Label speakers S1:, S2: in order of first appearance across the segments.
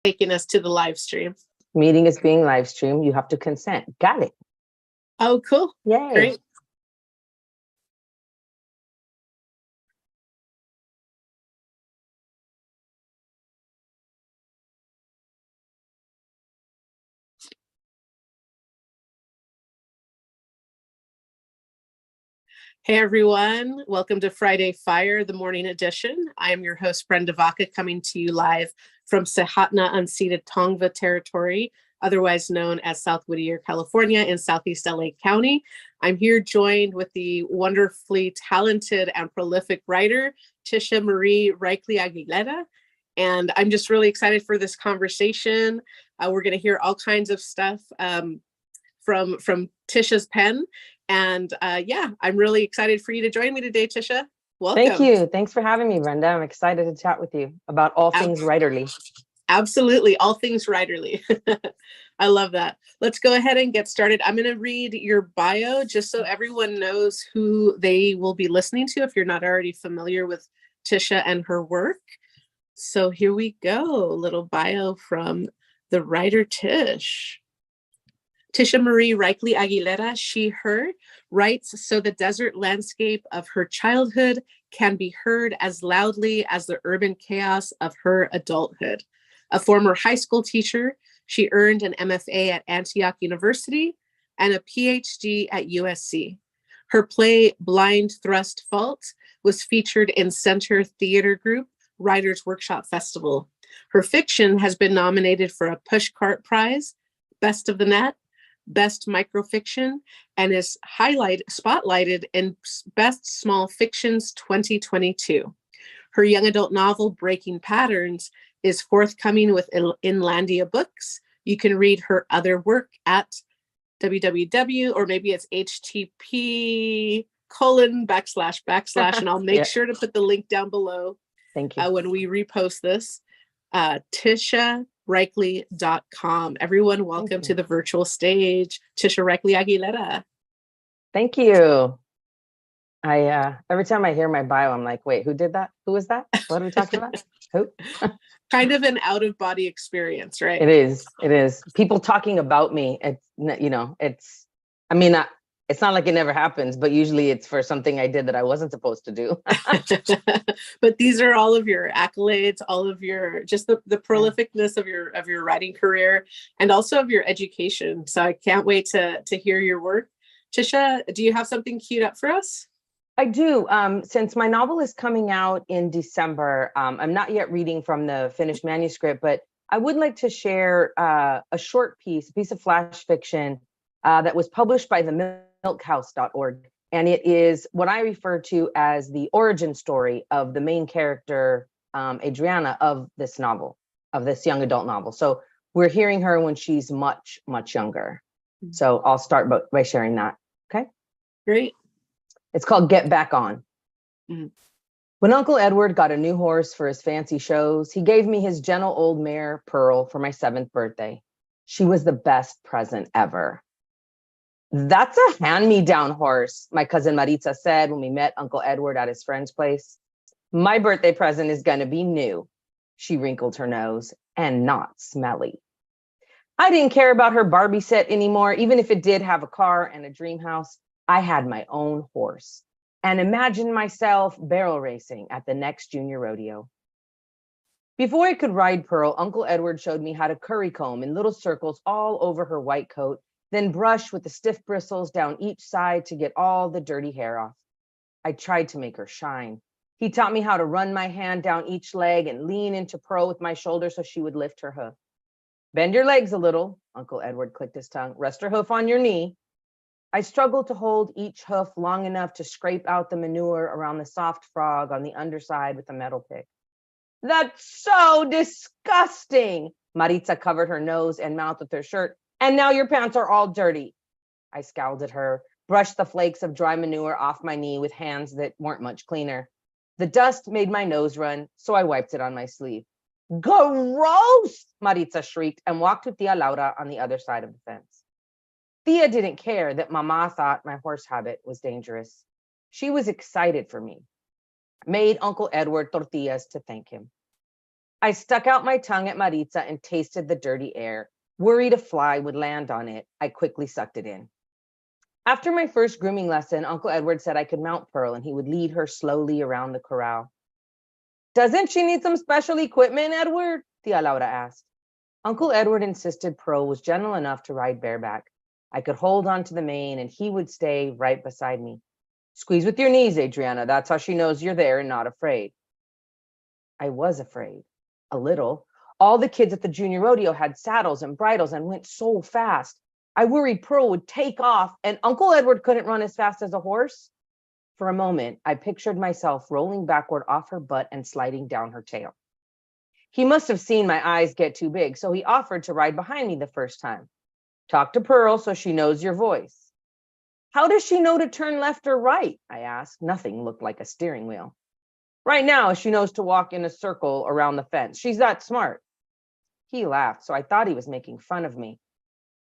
S1: taking us to the live stream.
S2: Meeting is being live streamed. You have to consent. Got it.
S1: Oh, cool.
S2: Yay.
S1: Great. Hey everyone, welcome to Friday Fire, the morning edition. I am your host, Brenda Vaca, coming to you live from Sehatna unceded Tongva territory, otherwise known as South Whittier, California in Southeast LA County. I'm here joined with the wonderfully talented and prolific writer, Tisha Reichle-Aguilera. And I'm just really excited for this conversation. We're gonna hear all kinds of stuff from Tisha's pen. And yeah, I'm really excited for you to join me today, Tisha. Welcome.
S2: Thank you. Thanks for having me, Brenda. I'm excited to chat with you about all things writerly.
S1: Absolutely. All things writerly. I love that. Let's go ahead and get started. I'm going to read your bio just so everyone knows who they will be listening to if you're not already familiar with Tisha and her work. So here we go. A little bio from the writer Tish. Tisha Marie Reichle-Aguilera, she, her, writes so the desert landscape of her childhood can be heard as loudly as the urban chaos of her adulthood. A former high school teacher, she earned an MFA at Antioch University and a PhD at USC. Her play Blind Thrust Fault was featured in Center Theater Group Writers Workshop Festival. Her fiction has been nominated for a Pushcart Prize, Best of the Net, Best Microfiction, and is spotlighted in Best Small Fictions 2022. Her young adult novel, Breaking Patterns, is forthcoming with Inlandia Books. You can read her other work at www, or maybe it's http:// and I'll make sure to put the link down below.
S2: Thank you.
S1: When we repost this. TishaReichle.com. Everyone, welcome to the virtual stage. Tisha Reichle-Aguilera.
S2: Thank you. Every time I hear my bio, I'm like, wait, who did that? Who was that? What are we talking about? Who?
S1: Kind of an out-of-body experience, right?
S2: It is. It is. People talking about me. It's not like it never happens, but usually it's for something I did that I wasn't supposed to do.
S1: But these are all of your accolades, all of your, just the prolificness of your writing career and also of your education. So I can't wait to hear your work. Tisha, do you have something queued up for us?
S2: I do. Since my novel is coming out in December, I'm not yet reading from the finished manuscript, but I would like to share a short piece of flash fiction that was published by the milkhouse.org. And it is what I refer to as the origin story of the main character, Adriana, of this novel, of this young adult novel. So we're hearing her when she's much, much younger. So I'll start by sharing that. Okay.
S1: Great.
S2: It's called Get Back On. When Uncle Edward got a new horse for his fancy shows, he gave me his gentle old mare, Pearl, for my 7th birthday. She was the best present ever. That's a hand-me-down horse, my cousin Maritza said when we met Uncle Edward at his friend's place. My birthday present is gonna be new. She wrinkled her nose, and not smelly. I didn't care about her Barbie set anymore, even if it did have a car and a dream house. I had my own horse and imagined myself barrel racing at the next junior rodeo. Before I could ride Pearl, Uncle Edward showed me how to curry comb in little circles all over her white coat, then brush with the stiff bristles down each side to get all the dirty hair off. I tried to make her shine. He taught me how to run my hand down each leg and lean into Pearl with my shoulder so she would lift her hoof. Bend your legs a little, Uncle Edward clicked his tongue. Rest her hoof on your knee. I struggled to hold each hoof long enough to scrape out the manure around the soft frog on the underside with a metal pick. That's so disgusting. Maritza covered her nose and mouth with her shirt. And now your pants are all dirty. I scowled at her, brushed the flakes of dry manure off my knee with hands that weren't much cleaner. The dust made my nose run, so I wiped it on my sleeve. Gross, Maritza shrieked and walked with Tia Laura on the other side of the fence. Tia didn't care that Mama thought my horse habit was dangerous. She was excited for me. Made Uncle Edward tortillas to thank him. I stuck out my tongue at Maritza and tasted the dirty air. Worried a fly would land on it, I quickly sucked it in. After my first grooming lesson, Uncle Edward said I could mount Pearl and he would lead her slowly around the corral. Doesn't she need some special equipment, Edward? Tia Laura asked. Uncle Edward insisted Pearl was gentle enough to ride bareback. I could hold on to the mane and he would stay right beside me. Squeeze with your knees, Adriana. That's how she knows you're there and not afraid. I was afraid, a little. All the kids at the junior rodeo had saddles and bridles and went so fast. I worried Pearl would take off and Uncle Edward couldn't run as fast as a horse. For a moment, I pictured myself rolling backward off her butt and sliding down her tail. He must have seen my eyes get too big, so he offered to ride behind me the first time. Talk to Pearl so she knows your voice. How does she know to turn left or right? I asked. Nothing looked like a steering wheel. Right now, she knows to walk in a circle around the fence. She's that smart. He laughed, so I thought he was making fun of me.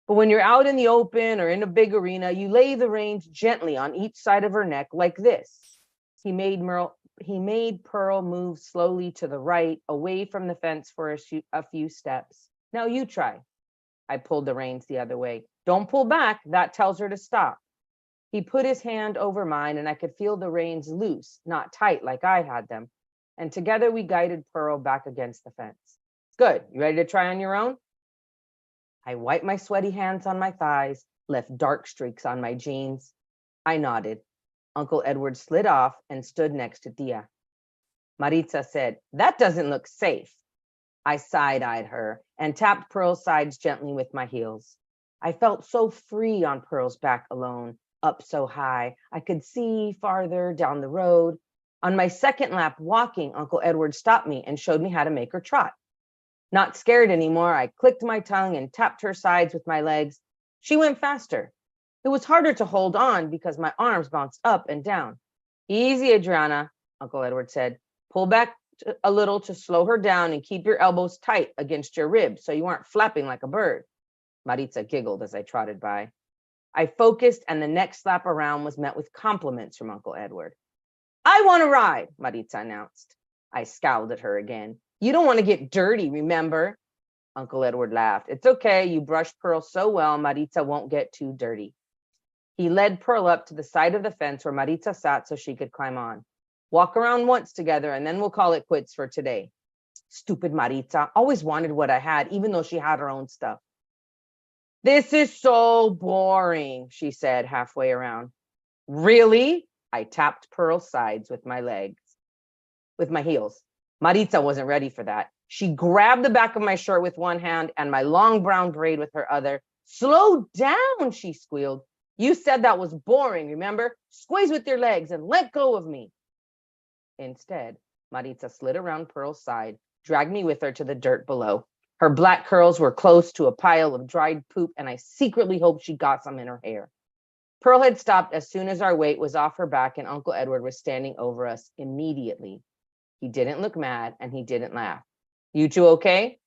S2: But when you're out in the open or in a big arena, you lay the reins gently on each side of her neck like this. He made Pearl move slowly to the right, away from the fence for a few steps. Now you try. I pulled the reins the other way. Don't pull back. That tells her to stop. He put his hand over mine and I could feel the reins loose, not tight like I had them. And together we guided Pearl back against the fence. Good. You ready to try on your own? I wiped my sweaty hands on my thighs, left dark streaks on my jeans. I nodded. Uncle Edward slid off and stood next to Tia. Maritza said, "That doesn't look safe." I side-eyed her and tapped Pearl's sides gently with my heels. I felt so free on Pearl's back alone, up so high. I could see farther down the road. On my second lap walking, Uncle Edward stopped me and showed me how to make her trot. Not scared anymore, I clicked my tongue and tapped her sides with my legs. She went faster. It was harder to hold on because my arms bounced up and down. Easy, Adriana, Uncle Edward said. Pull back a little to slow her down and keep your elbows tight against your ribs so you aren't flapping like a bird. Maritza giggled as I trotted by. I focused and the next lap around was met with compliments from Uncle Edward. I want to ride, Maritza announced. I scowled at her again. You don't want to get dirty, remember? Uncle Edward laughed. It's okay, you brushed Pearl so well, Maritza won't get too dirty. He led Pearl up to the side of the fence where Maritza sat so she could climb on. Walk around once together and then we'll call it quits for today. Stupid Maritza, always wanted what I had, even though she had her own stuff. This is so boring, she said halfway around. Really? I tapped Pearl's sides with my heels. Maritza wasn't ready for that. She grabbed the back of my shirt with one hand and my long brown braid with her other. Slow down, she squealed. You said that was boring, remember? Squeeze with your legs and let go of me. Instead, Maritza slid around Pearl's side, dragged me with her to the dirt below. Her black curls were close to a pile of dried poop, and I secretly hoped she got some in her hair. Pearl had stopped as soon as our weight was off her back, and Uncle Edward was standing over us immediately. He didn't look mad, and he didn't laugh. You two okay?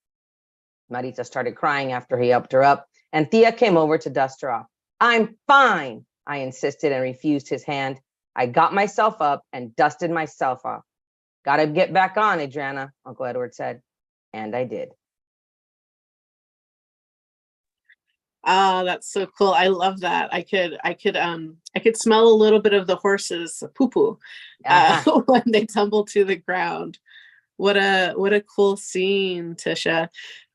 S2: Maritza started crying after he helped her up, and Tia came over to dust her off. I'm fine, I insisted and refused his hand. I got myself up and dusted myself off. Gotta get back on, Adriana, Uncle Edward said, and I did.
S1: Ah, that's so cool. I love that. I could smell a little bit of the horse's poo-poo when they tumble to the ground. What a cool scene, Tisha.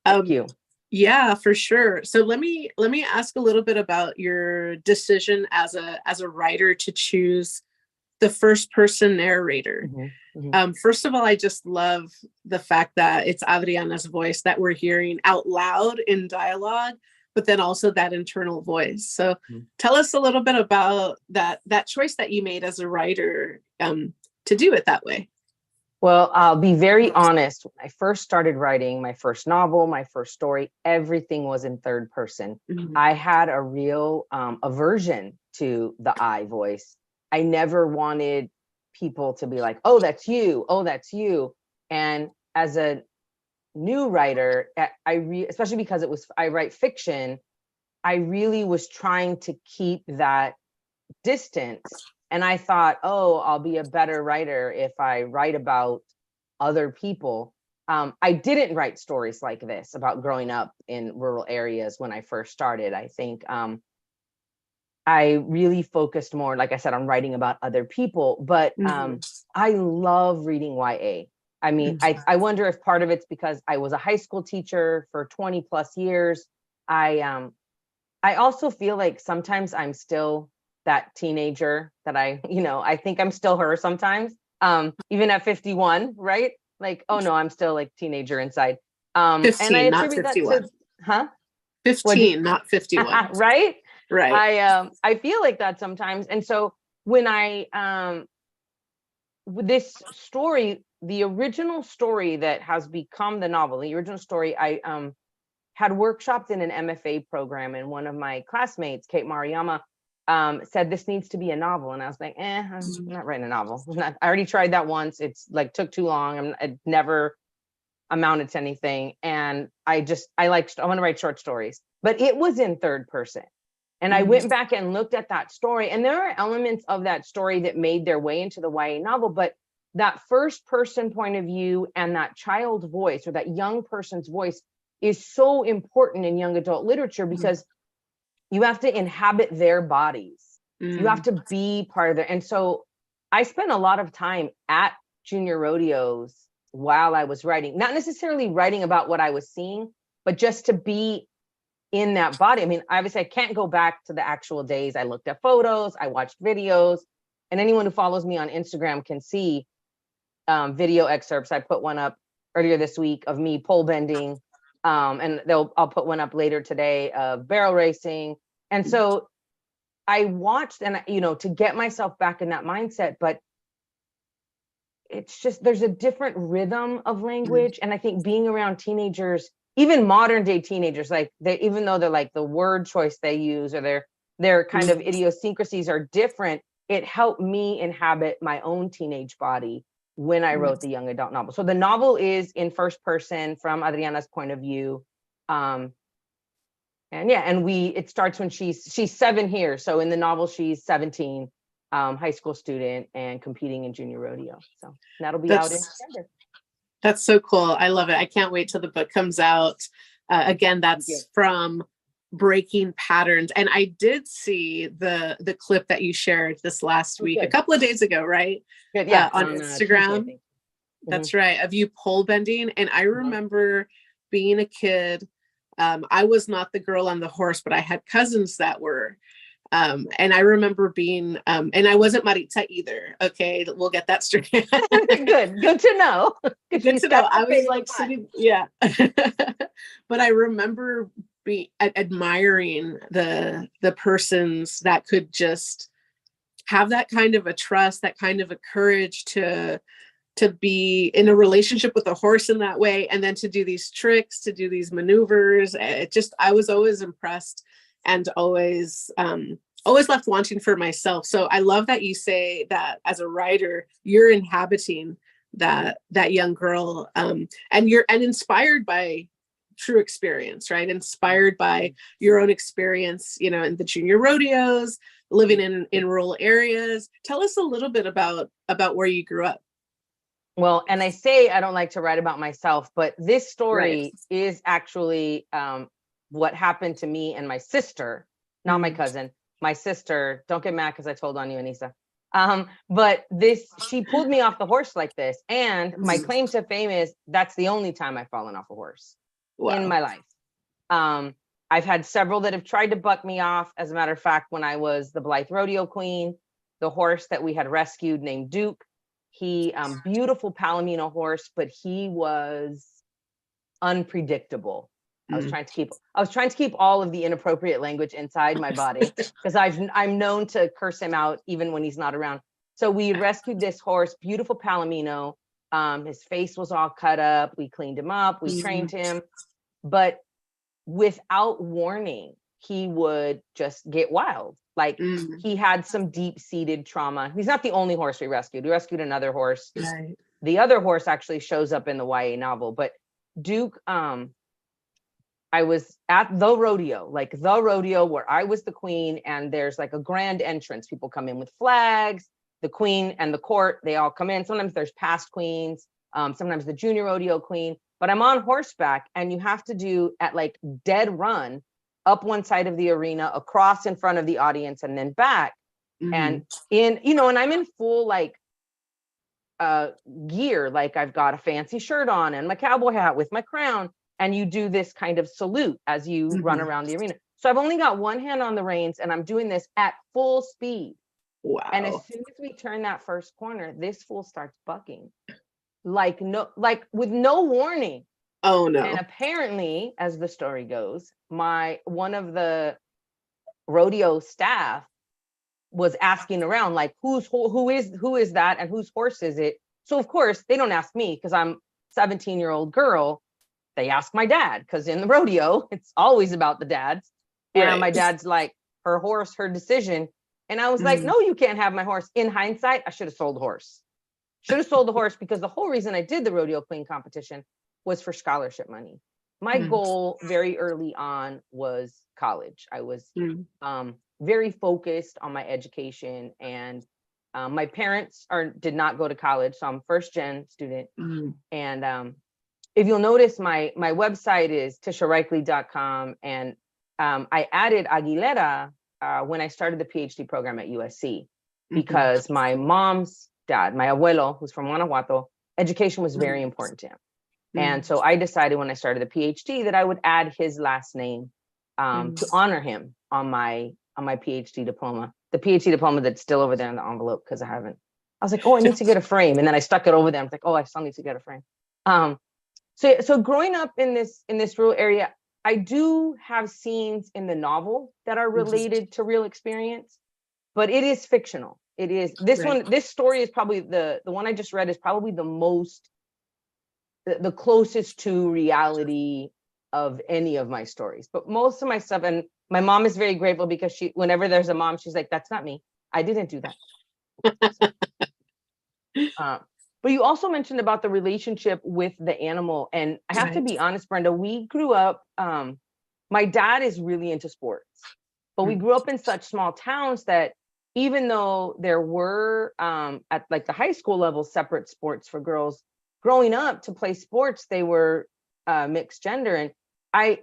S2: Thank you.
S1: Yeah, for sure. So let me ask a little bit about your decision as a writer to choose the first person narrator. Mm-hmm. Mm-hmm. First of all, I just love the fact that it's Adriana's voice that we're hearing out loud in dialogue, but then also that internal voice. So tell us a little bit about that choice that you made as a writer to do it that way.
S2: Well, I'll be very honest. When I first started writing my first novel, my first story, everything was in third person. Mm-hmm. I had a real aversion to the I voice. I never wanted people to be like, oh, that's you. Oh, that's you. And as a new writer, especially because I write fiction, I really was trying to keep that distance. And I thought, oh, I'll be a better writer if I write about other people. I didn't write stories like this about growing up in rural areas when I first started. I think I really focused more, like I said, on writing about other people, but I love reading YA. I mean, I wonder if part of it's because I was a high school teacher for 20 plus years. I also feel like sometimes I'm still that teenager that I think I'm still her sometimes, even at 51, right? Like, oh no, I'm still like teenager inside.
S1: 15,
S2: and I
S1: not
S2: attribute that
S1: 51.
S2: to, huh?
S1: 15, not 51.
S2: Right?
S1: Right.
S2: I feel like that sometimes. And so when this story, the original story that has become the novel, the original story, I had workshopped in an MFA program, and one of my classmates, Kate Maruyama, said this needs to be a novel. And I was like, I'm not writing a novel. I already tried that once. It's like took too long. It never amounted to anything. And I want to write short stories, but it was in third person. And I went back and looked at that story, and there are elements of that story that made their way into the YA novel, but that first person point of view and that child voice, or that young person's voice, is so important in young adult literature, because you have to inhabit their bodies. You have to be part of their, and so I spent a lot of time at junior rodeos while I was writing, not necessarily writing about what I was seeing, but just to be in that body. I mean, obviously I can't go back to the actual days. I looked at photos, I watched videos, and anyone who follows me on Instagram can see video excerpts. I put one up earlier this week of me pole bending, and I'll put one up later today of barrel racing. And so I watched, and to get myself back in that mindset, but it's just, there's a different rhythm of language. And I think being around teenagers, even modern day teenagers, like even though they're like the word choice they use, or their kind of idiosyncrasies are different, it helped me inhabit my own teenage body when I wrote the young adult novel. So the novel is in first person from Adriana's point of view. And it starts when she's 7 here. So in the novel, she's 17, high school student and competing in junior rodeo. So that'll be out in December.
S1: That's so cool. I love it. I can't wait till the book comes out. Again, that's from Breaking Patterns. And I did see the clip that you shared this last week, a couple of days ago, right?
S2: Good. Yeah.
S1: On Instagram. That's right. Of you pole bending. And I remember being a kid. I was not the girl on the horse, but I had cousins that were. And I remember being, and I wasn't Maritza either. Okay, we'll get that straight. Good
S2: to know.
S1: Good to know. I was like sitting, yeah. But I remember admiring the persons that could just have that kind of a trust, that kind of a courage to be in a relationship with a horse in that way, and then to do these tricks, to do these maneuvers. I was always impressed, and always left wanting for myself. So I love that you say that as a writer, you're inhabiting that young girl, and inspired by true experience, right? Inspired by your own experience, in the junior rodeos, living in rural areas. Tell us a little bit about where you grew up.
S2: Well, and I say I don't like to write about myself, but this story is actually what happened to me and my sister, not my cousin, my sister. Don't get mad because I told on you, Anissa. But she pulled me off the horse like this. And my claim to fame is that's the only time I've fallen off a horse in my life. I've had several that have tried to buck me off. As a matter of fact, when I was the Blythe Rodeo Queen, the horse that we had rescued named Duke, he beautiful Palomino horse, but he was unpredictable. I was trying to keep all of the inappropriate language inside my body because I'm known to curse him out even when he's not around. So we rescued this horse, beautiful Palomino. His face was all cut up. We cleaned him up. We trained him, but without warning, he would just get wild. Like he had some deep-seated trauma. He's not the only horse we rescued. We rescued another horse. Right. The other horse actually shows up in the YA novel, but Duke, I was at the rodeo where I was the queen, and there's like a grand entrance. People come in with flags, the queen and the court, they all come in. Sometimes there's past queens. sometimes the junior rodeo queen, but I'm on horseback and you have to do at like dead run up one side of the arena, across in front of the audience and then back. And and I'm in full like gear, like I've got a fancy shirt on and my cowboy hat with my crown, and you do this kind of salute as you run around the arena. So I've only got one hand on the reins and I'm doing this at full speed.
S1: Wow.
S2: And as soon as we turn that first corner, this fool starts bucking like with no warning.
S1: Oh no.
S2: And apparently, as the story goes, one of the rodeo staff was asking around like, who is that and whose horse is it? So of course they don't ask me because I'm 17-year-old girl. They ask my dad, because in the rodeo it's always about the dads. And my dad's like, her horse, her decision. And I was like, no, you can't have my horse. In hindsight, I should have sold the horse. Because the whole reason I did the rodeo queen competition was for scholarship money. My goal very early on was college. I was very focused on my education, and my parents did not go to college, so I'm first gen student. And if you'll notice, my website is tishareichle.com, and I added Aguilera when I started the PhD program at USC, because my mom's dad, my abuelo, who's from Guanajuato, education was very important to him. And so I decided when I started the PhD that I would add his last name to honor him on my PhD diploma, the PhD diploma that's still over there in the envelope, because I was like, oh, I need to get a frame. And then I stuck it over there. I was like, oh, I still need to get a frame. So growing up in this rural area, I do have scenes in the novel that are related to real experience, but it is fictional. It is this story is probably the one I just read is probably the closest to reality of any of my stories. But most of my stuff, and my mom is very grateful, because whenever there's a mom, she's like, that's not me. I didn't do that. But you also mentioned about the relationship with the animal. And I have to be honest, Brenda, we grew up, my dad is really into sports, but we grew up in such small towns that even though there were at like the high school level separate sports for girls, growing up to play sports, they were mixed gender. And I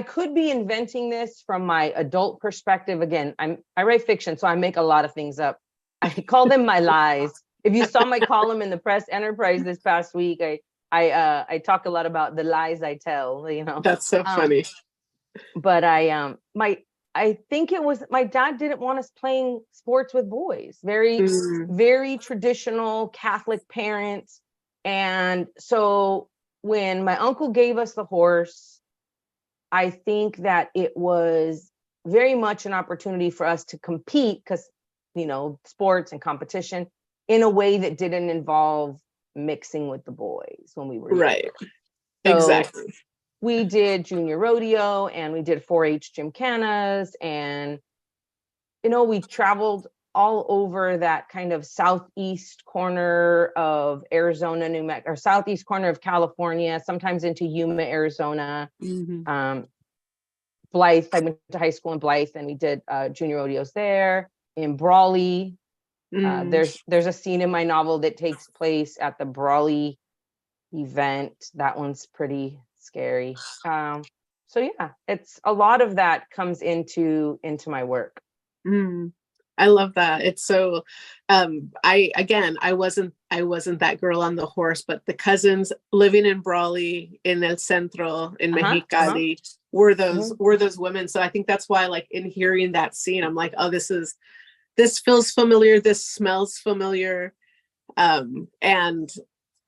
S2: could be inventing this from my adult perspective. Again, I write fiction, so I make a lot of things up. I call them my lies. If you saw my column in the Press Enterprise this past week, I talk a lot about the lies I tell.
S1: That's so funny.
S2: But I think it was my dad didn't want us playing sports with boys. Very, very traditional Catholic parents. And so when my uncle gave us the horse, I think that it was very much an opportunity for us to compete, because, sports and competition, in a way that didn't involve mixing with the boys when we were younger.
S1: So exactly.
S2: We did junior rodeo and we did 4-H gymkhanas, and we traveled all over that kind of southeast corner of Arizona, New Mexico, or southeast corner of California, sometimes into Yuma, Arizona. Blythe, I went to high school in Blythe, and we did junior rodeos there. In Brawley, there's a scene in my novel that takes place at the Brawley event. That one's pretty scary. So yeah, it's a lot of that comes into my work.
S1: I love that. It's so I wasn't that girl on the horse, but the cousins living in Brawley, in El Centro, in Mexicali, were those women. So I think that's why, like, in hearing that scene, I'm like, oh, this feels familiar, this smells familiar. And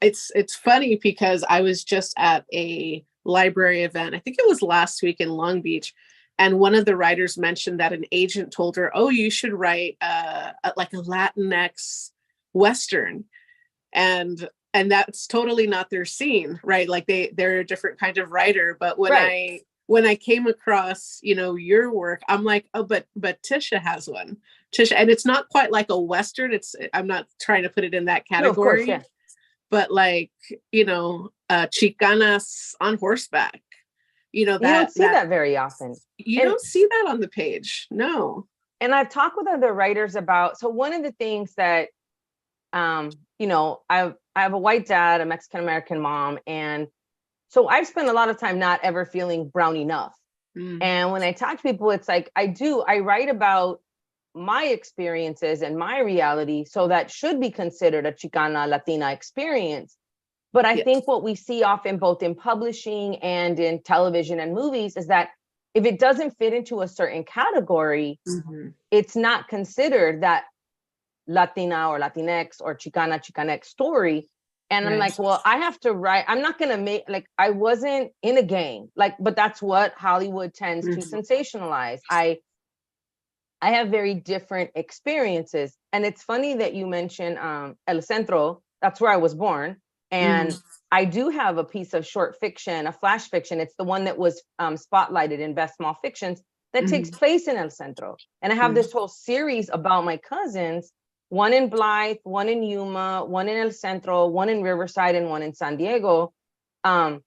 S1: it's funny because I was just at a library event, I think it was last week in Long Beach, and one of the writers mentioned that an agent told her, oh, you should write like a Latinx Western. And that's totally not their scene, right? Like they're a different kind of writer. But when I came across, your work, I'm like, oh, but Tisha has one. Tisha, and it's not quite like a Western. I'm not trying to put it in that category, no, of course, yeah. But like, Chicanas on horseback. You
S2: don't see that very often.
S1: You don't see that on the page. No.
S2: And I've talked with other writers about, so one of the things that, I have a white dad, a Mexican American mom, and so I've spent a lot of time not ever feeling brown enough. And when I talk to people, it's like I write about my experiences and my reality, so that should be considered a Chicana Latina experience. But I think what we see often, both in publishing and in television and movies, is that if it doesn't fit into a certain category, it's not considered that Latina or Latinx or Chicana, Chicanx story. And I'm like, well, I have to write, I'm not going to make, like, I wasn't in a gang, like, but that's what Hollywood tends to sensationalize. I have very different experiences. And it's funny that you mentioned El Centro. That's where I was born. And I do have a piece of short fiction, a flash fiction. It's the one that was spotlighted in Best Small Fictions that takes place in El Centro. And I have this whole series about my cousins, one in Blythe, one in Yuma, one in El Centro, one in Riverside, and one in San Diego. And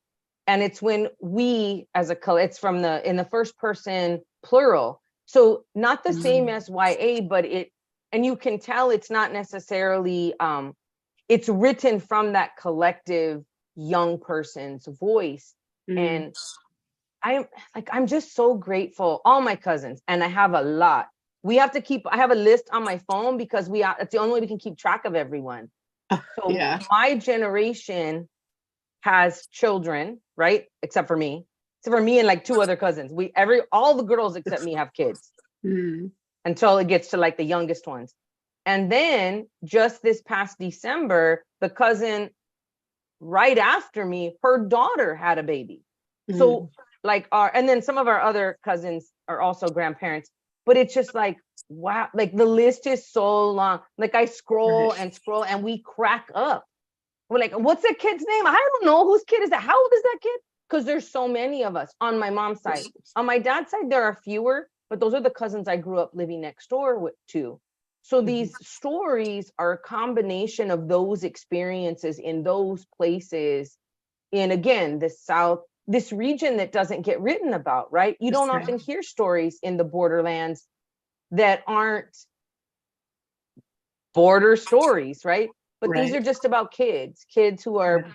S2: it's when we, as a, it's from in the first person plural. So not the same as YA, but and you can tell it's not necessarily, it's written from that collective young person's voice. And I'm just so grateful, all my cousins, and I have a lot. We have to I have a list on my phone because it's the only way we can keep track of everyone. So my generation has children, right? Except for me and like 2 other cousins. All the girls except me have kids until it gets to like the youngest ones. And then just this past December, the cousin right after me, her daughter had a baby. So like and then some of our other cousins are also grandparents, but it's just like, wow, like the list is so long. Like I scroll and scroll and we crack up. We're like, what's that kid's name? I don't know. Whose kid is that? How old is that kid? Because there's so many of us on my mom's side. On my dad's side, there are fewer, but those are the cousins I grew up living next door to. So these stories are a combination of those experiences in those places in, again, the South, this region that doesn't get written about, right? You don't often hear stories in the borderlands that aren't border stories, right? But these are just about kids who are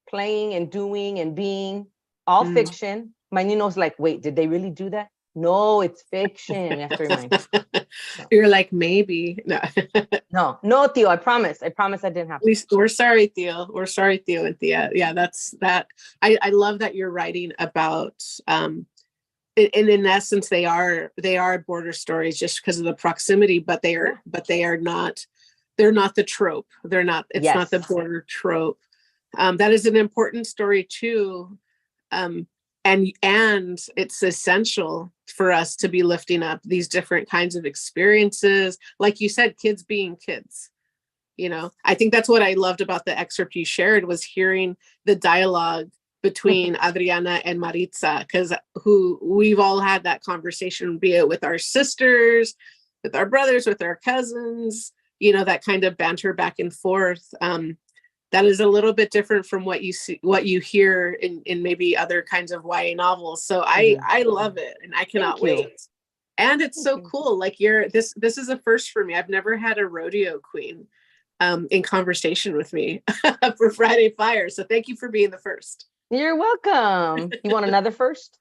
S2: playing and doing and being, all fiction. My Nino's like, wait, did they really do that? No, it's fiction. You have to remind you.
S1: You're like, maybe.
S2: No, Theo, I promise that didn't happen.
S1: We're sorry, Theo. We're sorry, Theo and Thea. Yeah, that's that. I love that you're writing about, and in essence, they are border stories just because of the proximity, but they're not, they're not the trope. They're not, it's not the border trope. That is an important story too. And it's essential for us to be lifting up these different kinds of experiences. Like you said, kids being kids, I think that's what I loved about the excerpt you shared, was hearing the dialogue between Adriana and Maritza, because we've all had that conversation, be it with our sisters, with our brothers, with our cousins, that kind of banter back and forth. That is a little bit different from what you hear in maybe other kinds of YA novels. So I love it, and I cannot wait. And it's so cool. Like this is a first for me. I've never had a rodeo queen in conversation with me for Friday Fire. So thank you for being the first.
S2: You're welcome. You want another first?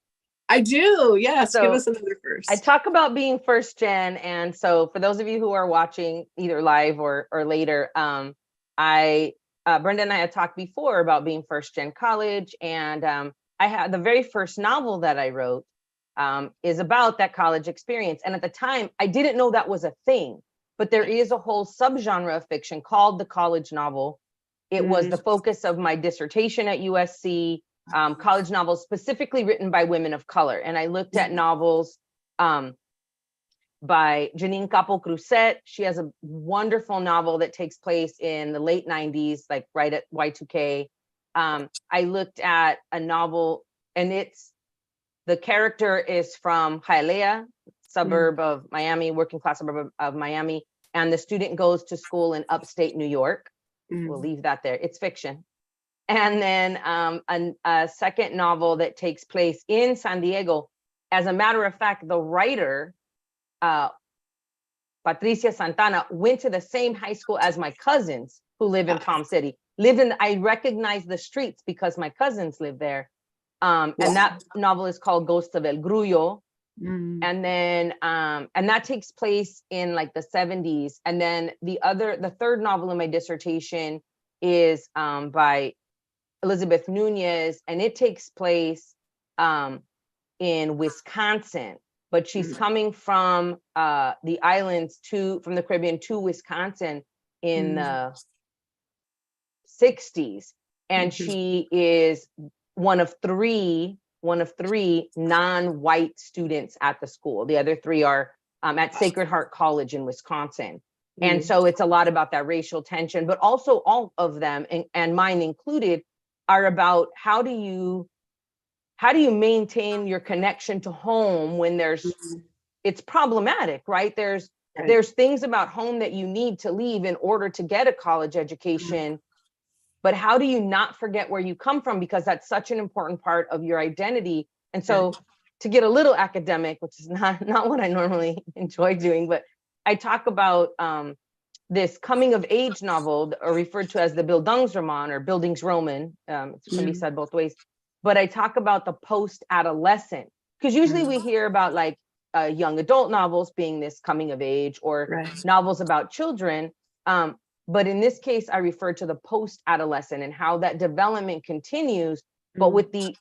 S1: I do. Yes. So give us another first.
S2: I talk about being first gen. And so for those of you who are watching either live or later, Brenda and I had talked before about being first gen college. And I had the very first novel that I wrote is about that college experience. And at the time, I didn't know that was a thing, but there is a whole subgenre of fiction called the college novel. It was the focus of my dissertation at USC, college novels specifically written by women of color. And I looked at novels by Janine Capo-Cruzet. She has a wonderful novel that takes place in the late 90s, like right at Y2K. I looked at a novel, and the character is from Hialeah, suburb of Miami, working class suburb of Miami. And the student goes to school in upstate New York. We'll leave that there. It's fiction. And then a second novel that takes place in San Diego. As a matter of fact, the writer Patricia Santana, went to the same high school as my cousins who live in Palm City. I recognize the streets because my cousins live there. And that novel is called Ghost of El Grullo. And then, and that takes place in like the 70s. And then the third novel in my dissertation is by Elizabeth Nunez, and it takes place in Wisconsin, but she's coming from the islands from the Caribbean to Wisconsin in the 60s. And she is one of three non-white students at the school. The other three are at Sacred Heart College in Wisconsin. And so it's a lot about that racial tension, but also all of them, and mine included, are about how do you maintain your connection to home when it's problematic, right? There's things about home that you need to leave in order to get a college education. But how do you not forget where you come from? Because that's such an important part of your identity. And so to get a little academic, which is not what I normally enjoy doing, but I talk about this coming of age novel, or referred to as the Bildungsroman or Bildungsroman. It can be said both ways. But I talk about the post-adolescent, because usually we hear about like young adult novels being this coming of age, or novels about children. But in this case, I refer to the post-adolescent and how that development continues, but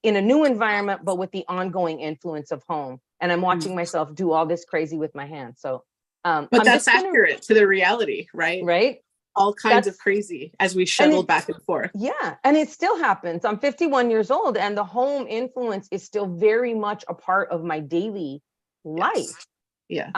S2: in a new environment, but with the ongoing influence of home. And I'm watching myself do all this crazy with my hands. So,
S1: but that's accurate to the reality, right?
S2: Right.
S1: All kinds of crazy as we shuttle back and forth. Yeah.
S2: And it still happens. I'm 51 years old, and the home influence is still very much a part of my daily life.
S1: Yes.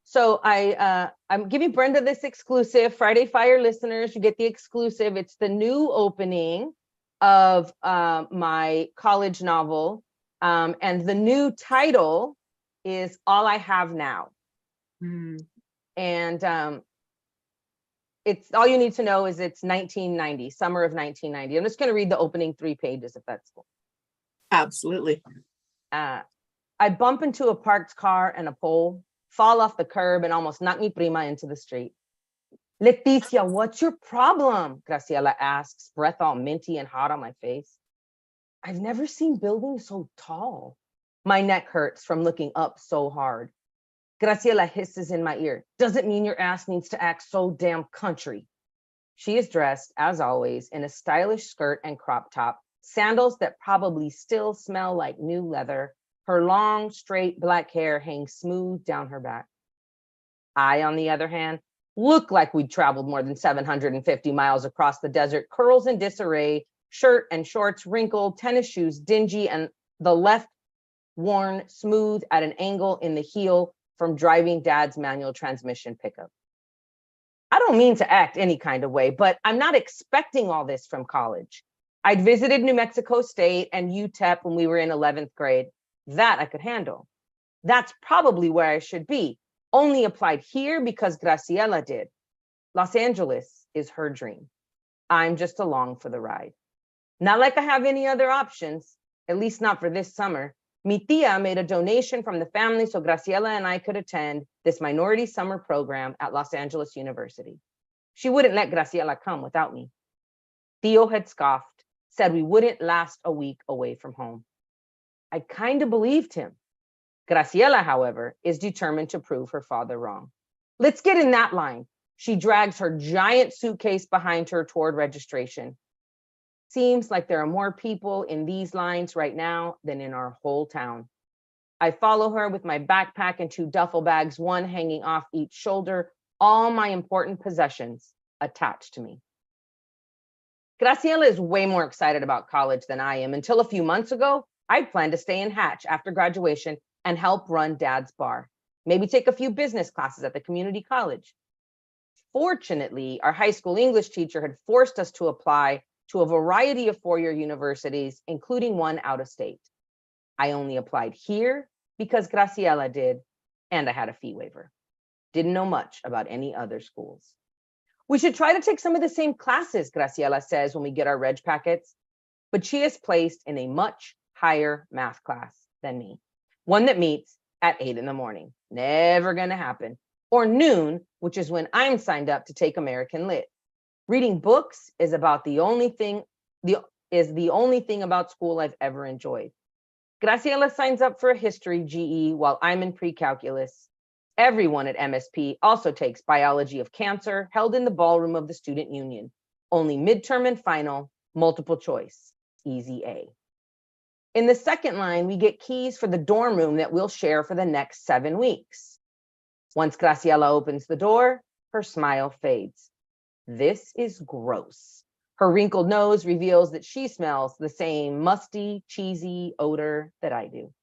S2: So I'm giving Brenda this exclusive. Friday Fire listeners, you get the exclusive. It's the new opening of my college novel. And the new title is All I Have Now. And it's all you need to know is it's 1990, summer of 1990. I'm just going to read the opening 3 pages if that's cool.
S1: Absolutely.
S2: I bump into a parked car and a pole, fall off the curb, and almost knock mi prima into the street. Leticia, what's your problem? Graciela asks, breath all minty and hot on my face. I've never seen buildings so tall. My neck hurts from looking up so hard. Graciela hisses in my ear. Doesn't mean your ass needs to act so damn country. She is dressed, as always, in a stylish skirt and crop top, sandals that probably still smell like new leather. Her long, straight black hair hangs smooth down her back. I, on the other hand, look like we'd traveled more than 750 miles across the desert, curls in disarray, shirt and shorts wrinkled, tennis shoes dingy, and the left worn smooth at an angle in the heel from driving Dad's manual transmission pickup. I don't mean to act any kind of way, but I'm not expecting all this from college. I'd visited New Mexico State and UTEP when we were in 11th grade. That I could handle. That's probably where I should be. Only applied here because Graciela did. Los Angeles is her dream. I'm just along for the ride. Not like I have any other options, at least not for this summer. Mi tia made a donation from the family so Graciela and I could attend this minority summer program at Los Angeles University. She wouldn't let Graciela come without me. Theo had scoffed, said we wouldn't last a week away from home. I kind of believed him. Graciela, however, is determined to prove her father wrong. Let's get in that line. She drags her giant suitcase behind her toward registration. Seems like there are more people in these lines right now than in our whole town. I follow her with my backpack and 2 duffel bags, one hanging off each shoulder, all my important possessions attached to me. Graciela is way more excited about college than I am. Until a few months ago, I'd planned to stay in Hatch after graduation and help run Dad's bar. Maybe take a few business classes at the community college. Fortunately, our high school English teacher had forced us to apply to a variety of 4-year universities, including one out of state. I only applied here because Graciela did, and I had a fee waiver. Didn't know much about any other schools. We should try to take some of the same classes, Graciela says when we get our reg packets, but she is placed in a much higher math class than me, one that meets at 8 in the morning. Never gonna happen. or noon, which is when I'm signed up to take American Lit. Reading books is the only thing about school I've ever enjoyed. Graciela signs up for a history GE while I'm in pre-calculus. Everyone at MSP also takes biology of cancer, held in the ballroom of the student union. Only midterm and final, multiple choice, easy A. In the second line, we get keys for the dorm room that we'll share for the next 7 weeks. Once Graciela opens the door, her smile fades. This is gross. Her wrinkled nose reveals that she smells the same musty, cheesy odor that I do.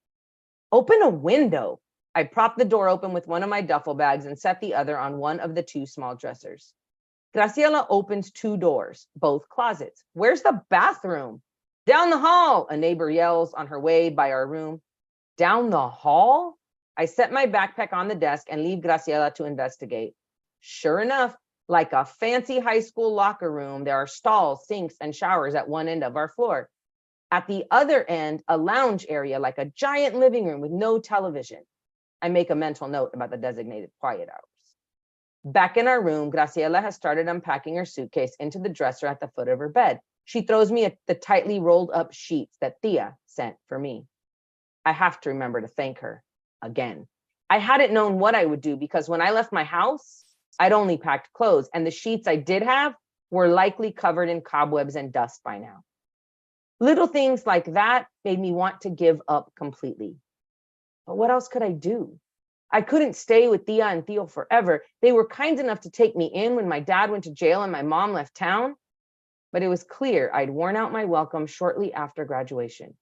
S2: Open a window. I prop the door open with one of my duffel bags and set the other on one of the 2 small dressers. Graciela opens 2 doors, both closets. Where's the bathroom? Down the hall, a neighbor yells on her way by our room. Down the hall? I set my backpack on the desk and leave Graciela to investigate. Sure enough, like a fancy high school locker room, there are stalls, sinks, and showers at one end of our floor. At the other end, a lounge area like a giant living room with no television. I make a mental note about the designated quiet hours. Back in our room, Graciela has started unpacking her suitcase into the dresser at the foot of her bed. She throws me the tightly rolled up sheets that Tia sent for me. I have to remember to thank her again. I hadn't known what I would do because when I left my house, I'd only packed clothes, and the sheets I did have were likely covered in cobwebs and dust by now. Little things like that made me want to give up completely. But what else could I do? I couldn't stay with Tia and Theo forever. They were kind enough to take me in when my dad went to jail and my mom left town. But it was clear I'd worn out my welcome shortly after graduation.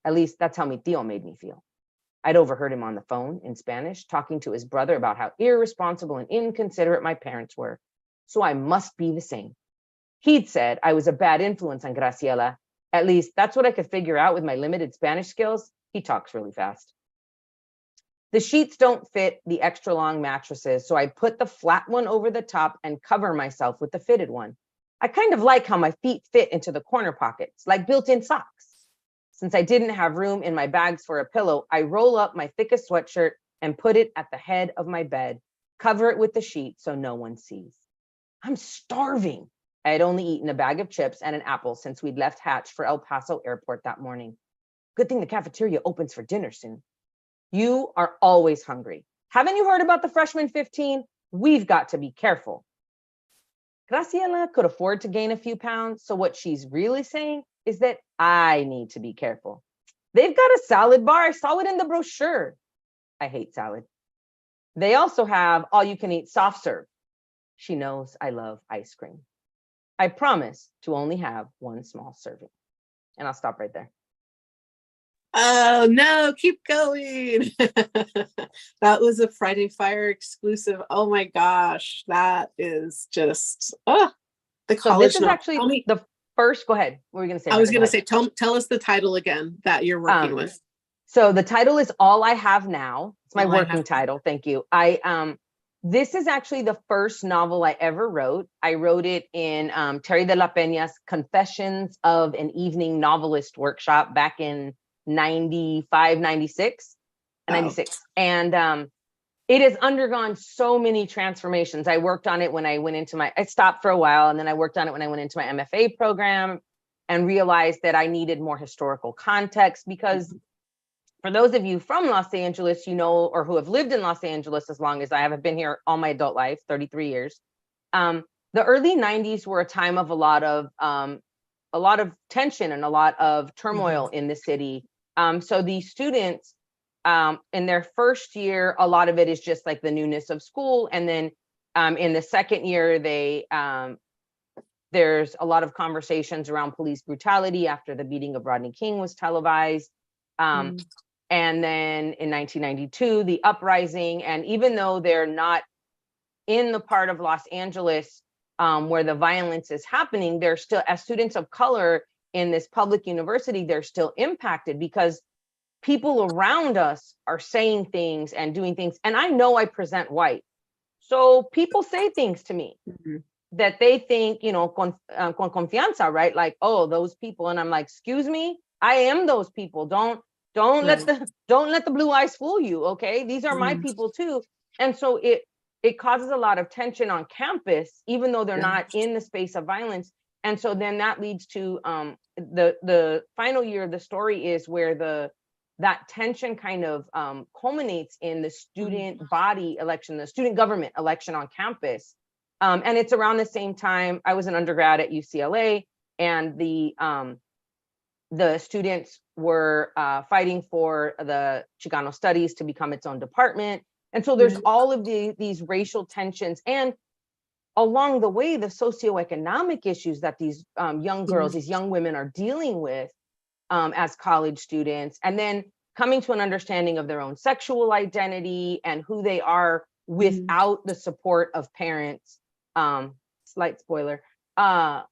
S2: At least that's how mi Theo made me feel. I'd overheard him on the phone in Spanish, talking to his brother about how irresponsible and inconsiderate my parents were. So I must be the same. He'd said I was a bad influence on Graciela. At least that's what I could figure out with my limited Spanish skills. He talks really fast. The sheets don't fit the extra long mattresses, so I put the flat one over the top and cover myself with the fitted one. I kind of like how my feet fit into the corner pockets, like built-in socks. Since I didn't have room in my bags for a pillow, I roll up my thickest sweatshirt and put it at the head of my bed, cover it with the sheet so no one sees. I'm starving. I had only eaten a bag of chips and an apple since we'd left Hatch for El Paso Airport that morning. Good thing the cafeteria opens for dinner soon. You are always hungry. Haven't you heard about the freshman 15? We've got to be careful. Graciela could afford to gain a few pounds, so what she's really saying is that I need to be careful. They've got a salad bar. I saw it in the brochure. I hate salad. They also have all-you-can-eat soft serve. She knows I love ice cream. I promise to only have one small serving. And I'll stop right there.
S1: Oh, no, keep going. That was a Friday Fire exclusive. Oh my gosh, that is just, the college.
S2: So this is actually the first, go ahead. What were you going to say?
S1: I was going to say, tell us the title again that you're working with.
S2: So the title is All I Have Now. It's my working title. Thank you. This is actually the first novel I ever wrote. I wrote it in Terry de la Peña's Confessions of an Evening Novelist workshop back in 95, 96, 96. And it has undergone so many transformations. I worked on it when I went into I stopped for a while, and then I worked on it when I went into my MFA program and realized that I needed more historical context because for those of you from Los Angeles, you know, or who have lived in Los Angeles as long as I have been here all my adult life, 33 years. The early 90s were a time of a lot of tension and a lot of turmoil in the city. So these students, in their first year, a lot of it is just like the newness of school. And then in the second year, there's a lot of conversations around police brutality after the beating of Rodney King was televised. And then in 1992, the uprising. And even though they're not in the part of Los Angeles where the violence is happening, they're still, as students of color in this public university, they're still impacted because people around us are saying things and doing things. And I know I present white. So people say things to me that they think, you know, con confianza, right? Like, oh, those people. And I'm like, excuse me, I am those people. Don't let the blue eyes fool you. Okay. These are my people too. And so it causes a lot of tension on campus, even though they're not in the space of violence. And so then that leads to the final year of the story is where that tension kind of culminates in the student body election, the student government election on campus. And it's around the same time I was an undergrad at UCLA, and the students were fighting for the Chicano studies to become its own department. And so there's all of these racial tensions, and along the way, the socioeconomic issues that these young girls, these young women are dealing with as college students, and then coming to an understanding of their own sexual identity and who they are without the support of parents. Slight spoiler. And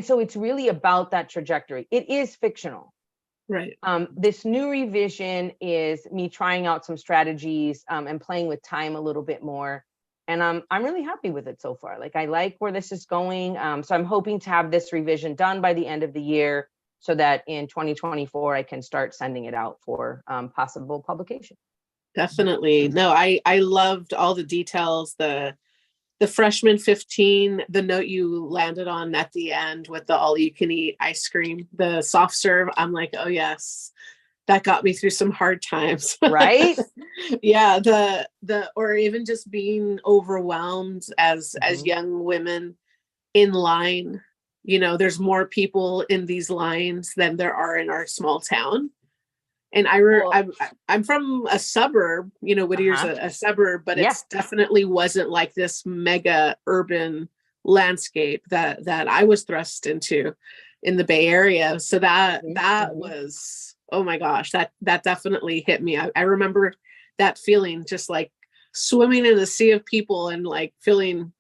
S2: so it's really about that trajectory. It is fictional.
S1: Right.
S2: This new revision is me trying out some strategies and playing with time a little bit more. And I'm really happy with it so far. Like, I like where this is going. So I'm hoping to have this revision done by the end of the year so that in 2024, I can start sending it out for possible publication.
S1: Definitely. No, I loved all the details, the freshman 15, the note you landed on at the end with the all you can eat ice cream, the soft serve. I'm like, oh yes, that got me through some hard times.
S2: Right?
S1: Yeah. Or even just being overwhelmed as young women in line. You know, there's more people in these lines than there are in our small town. And I'm from a suburb, you know, Whittier's a suburb, but it's definitely wasn't like this mega urban landscape that I was thrust into in the Bay Area. So that was, oh my gosh, that definitely hit me. I remember that feeling, just like swimming in a sea of people and like feeling,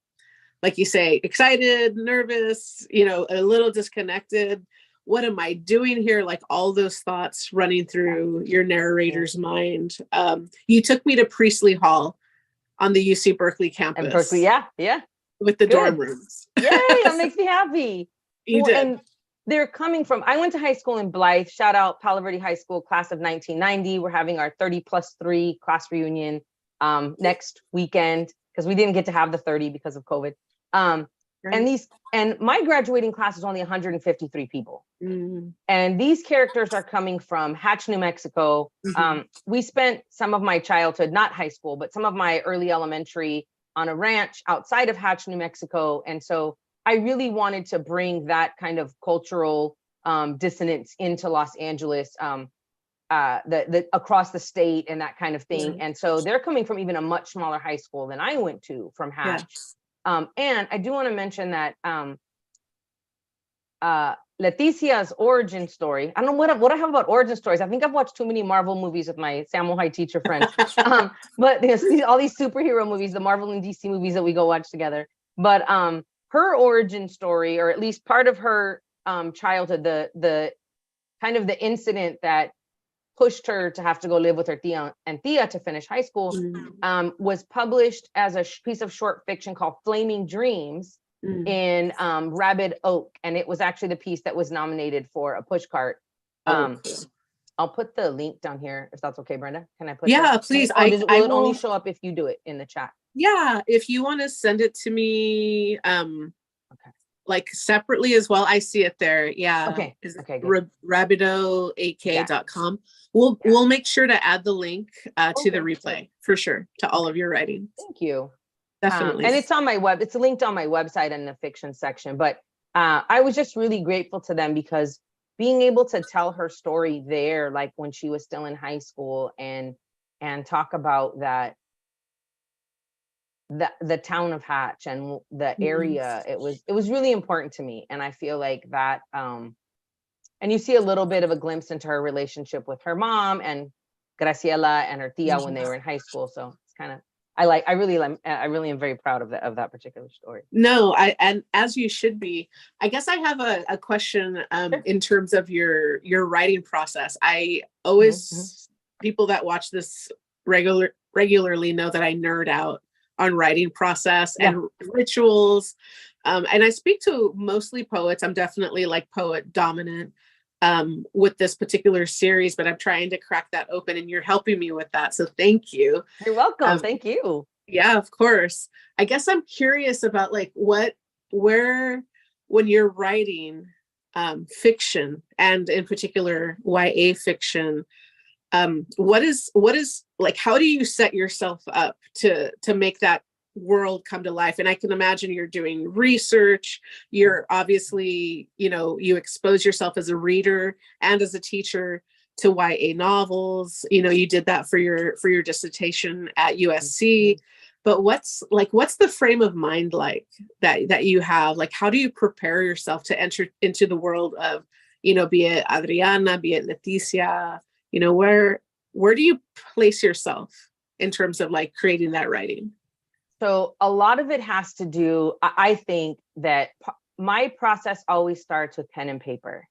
S1: like you say, excited, nervous, you know, a little disconnected. What am I doing here? Like all those thoughts running through your narrator's mind. You took me to Priestley Hall on the UC Berkeley campus.
S2: And Berkeley, yeah.
S1: With the dorm rooms.
S2: Yay, that makes me happy.
S1: You did.
S2: And they're coming from, I went to high school in Blythe, shout out Palo Verde High School, class of 1990. We're having our 30+3 class reunion next weekend, because we didn't get to have the 30 because of COVID. And my graduating class is only 153 people. And these characters are coming from Hatch, New Mexico. We spent some of my childhood, not high school, but some of my early elementary on a ranch outside of Hatch, New Mexico. And so I really wanted to bring that kind of cultural dissonance into Los Angeles, the across the state and that kind of thing. And so they're coming from even a much smaller high school than I went to, from Hatch. And I do want to mention that Leticia's origin story, I don't know what I have about origin stories. I think I've watched too many Marvel movies with my Samuel High teacher friends. But there's all these superhero movies, the Marvel and DC movies that we go watch together. But her origin story, or at least part of her childhood, the kind of the incident that pushed her to have to go live with her tia to finish high school, was published as a piece of short fiction called Flaming Dreams in Rabbit Oak. And it was actually the piece that was nominated for a pushcart. I'll put the link down here if that's okay, Brenda. Can I put
S1: please.
S2: Will it only show up if you do it in the chat?
S1: Yeah, if you want to send it to me like separately as well. I see it there. Yeah.
S2: Okay.
S1: Rabido8k.com. We'll make sure to add the link to the replay for sure, to all of your writing.
S2: Thank you.
S1: Definitely.
S2: And it's on my it's linked on my website in the fiction section. But I was just really grateful to them, because being able to tell her story there, like when she was still in high school, and talk about that, the town of Hatch and the area, it was really important to me. And I feel like that, and you see a little bit of a glimpse into her relationship with her mom and Graciela and her tia when they were in high school. So it's kind of, I really am very proud of that particular story.
S1: No, and as you should be. I guess I have a question in terms of your writing process. I always, people that watch this regularly know that I nerd out on writing process and rituals. And I speak to mostly poets. I'm definitely like poet dominant with this particular series, but I'm trying to crack that open, and you're helping me with that. So thank you.
S2: You're welcome. Thank you.
S1: Yeah, of course. I guess I'm curious about like where, when you're writing fiction, and in particular YA fiction, what is like, how do you set yourself up to make that world come to life? And I can imagine you're doing research, you're obviously, you expose yourself as a reader and as a teacher to YA novels. You did that for your dissertation at USC. But what's the frame of mind like that you have? Like, how do you prepare yourself to enter into the world of, be it Adriana, be it Leticia, where do you place yourself in terms of like creating that writing?
S2: So a lot of it has to do, I think that my process always starts with pen and paper.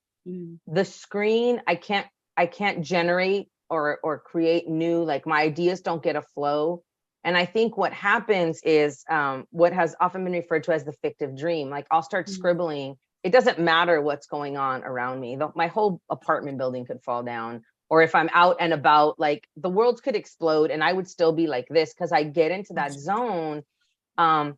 S2: The screen, I can't generate or create new, like my ideas don't get a flow. And I think what happens is what has often been referred to as the fictive dream. Like I'll start scribbling. It doesn't matter what's going on around me. My whole apartment building could fall down. Or if I'm out and about, like the world could explode and I would still be like this because I get into that zone. And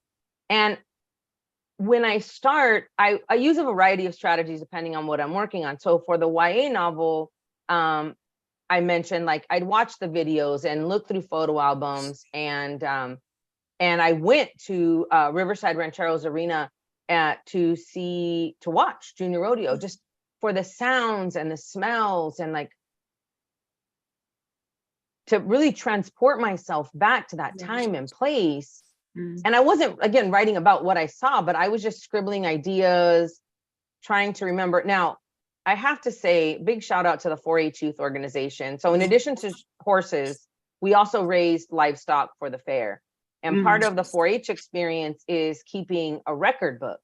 S2: when I start, I use a variety of strategies depending on what I'm working on. So for the YA novel, I mentioned like I'd watch the videos and look through photo albums, and I went to Riverside Rancheros Arena to watch Junior Rodeo, just for the sounds and the smells, and like to really transport myself back to that time and place. And I wasn't, again, writing about what I saw, but I was just scribbling ideas, trying to remember. Now, I have to say, big shout out to the 4-H youth organization. So in addition to horses, we also raised livestock for the fair. And part of the 4-H experience is keeping a record book.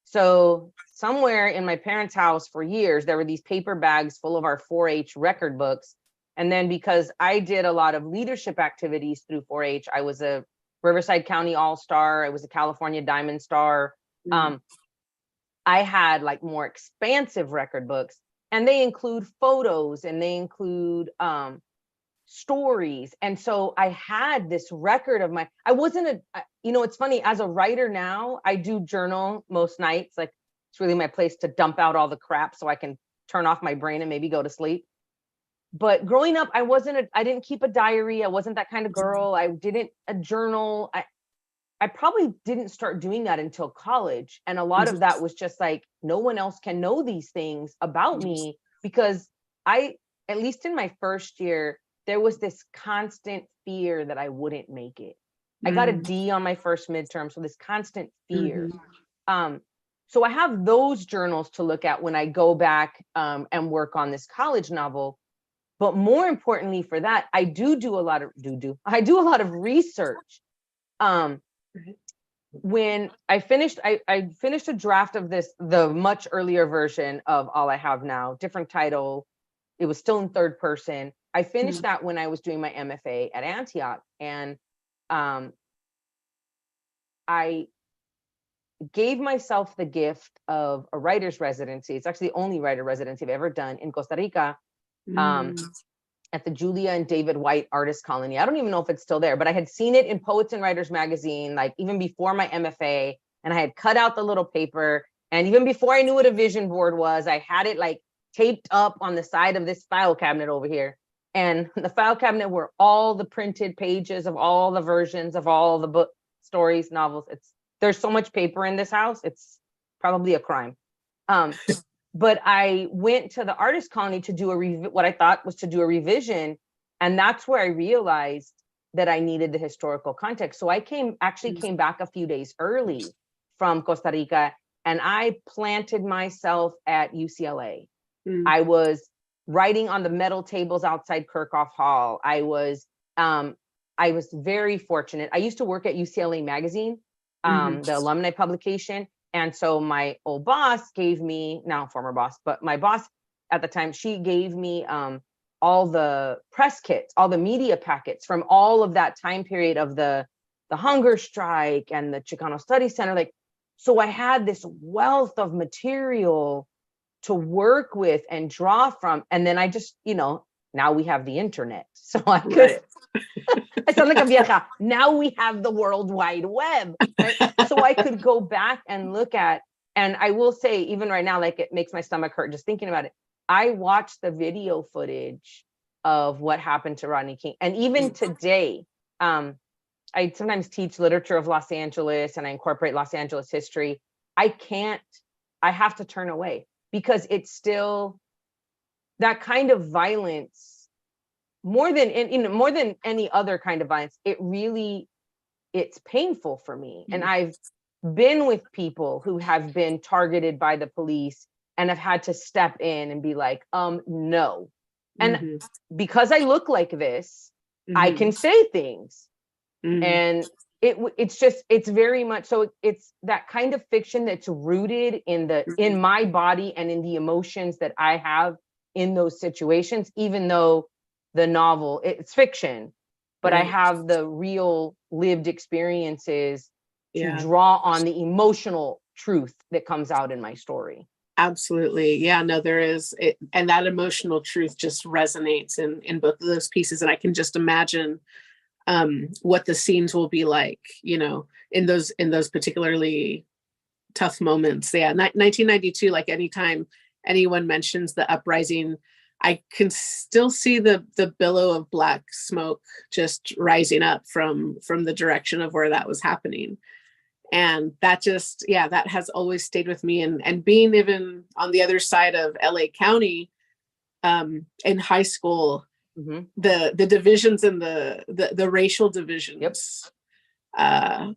S2: So somewhere in my parents' house for years, there were these paper bags full of our 4-H record books. And then because I did a lot of leadership activities through 4-H, I was a Riverside County All-Star, I was a California Diamond Star. I had like more expansive record books, and they include photos and they include stories. And so I had this record of I wasn't it's funny, as a writer now, I do journal most nights. Like it's really my place to dump out all the crap so I can turn off my brain and maybe go to sleep. But growing up, I didn't keep a diary. I wasn't that kind of girl. I didn't a journal. I probably didn't start doing that until college. And a lot of that was just like, no one else can know these things about me, because at least in my first year, there was this constant fear that I wouldn't make it. I got a D on my first midterm. So this constant fear. So I have those journals to look at when I go back and work on this college novel. But more importantly for that, I do a lot of research. When I finished a draft of the much earlier version of All I Have Now, different title. It was still in third person. I finished that when I was doing my MFA at Antioch. And I gave myself the gift of a writer's residency. It's actually the only writer residency I've ever done in Costa Rica. At the Julia and David White Artist Colony. I don't even know if it's still there, but I had seen it in Poets and Writers magazine, like even before my MFA, and I had cut out the little paper. And even before I knew what a vision board was, I had it like taped up on the side of this file cabinet over here. And the file cabinet were all the printed pages of all the versions of all the book stories, novels. There's so much paper in this house. It's probably a crime. But I went to the artist colony to do what I thought was to do a revision. And that's where I realized that I needed the historical context. So I came back a few days early from Costa Rica, and I planted myself at UCLA. I was writing on the metal tables outside Kirchhoff Hall. I was very fortunate. I used to work at UCLA Magazine, the alumni publication. And so my old boss gave me, now former boss, but my boss at the time, she gave me all the press kits, all the media packets from all of that time period of the hunger strike and the Chicano Studies Center. Like, so I had this wealth of material to work with and draw from. And then I just, now we have the internet. So I could,
S1: Right.
S2: I sound like a vieja. Now we have the World Wide Web, right? So I could go back and look at, and I will say, even right now, like it makes my stomach hurt just thinking about it. I watched the video footage of what happened to Rodney King. And even today, I sometimes teach literature of Los Angeles and I incorporate Los Angeles history. I have to turn away because it's still that kind of violence, more than any other kind of violence. It's painful for me. And I've been with people who have been targeted by the police and have had to step in and be like, no. And because I look like this, I can say things. And it's very much so. It's that kind of fiction that's rooted in my body and in the emotions that I have in those situations, even though the novel, it's fiction, but I have the real lived experiences to draw on the emotional truth that comes out in my story.
S1: Absolutely. Yeah, no, there is it, and that emotional truth just resonates in both of those pieces. And I can just imagine what the scenes will be like, in those particularly tough moments. Yeah, 1992, like anytime anyone mentions the uprising, I can still see the billow of black smoke just rising up from the direction of where that was happening. And that just, that has always stayed with me. And being even on the other side of LA County, in high school, the divisions and the racial divisions,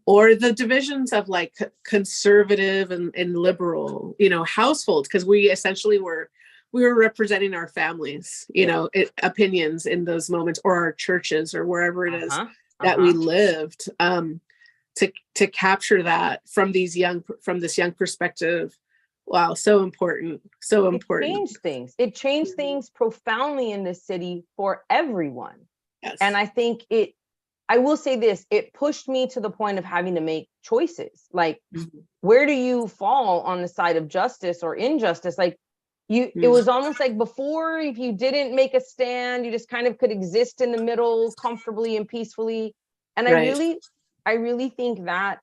S1: or the divisions of like conservative and liberal, households, because we essentially were representing our families, opinions in those moments, or our churches, or wherever it is that we lived, to capture that from this young perspective. Wow, so important. So important.
S2: It changed things profoundly in this city for everyone.
S1: Yes.
S2: And I think I will say this, it pushed me to the point of having to make choices. Like, where do you fall on the side of justice or injustice? Like it was almost like before, if you didn't make a stand, you just kind of could exist in the middle comfortably and peacefully. And I really think that,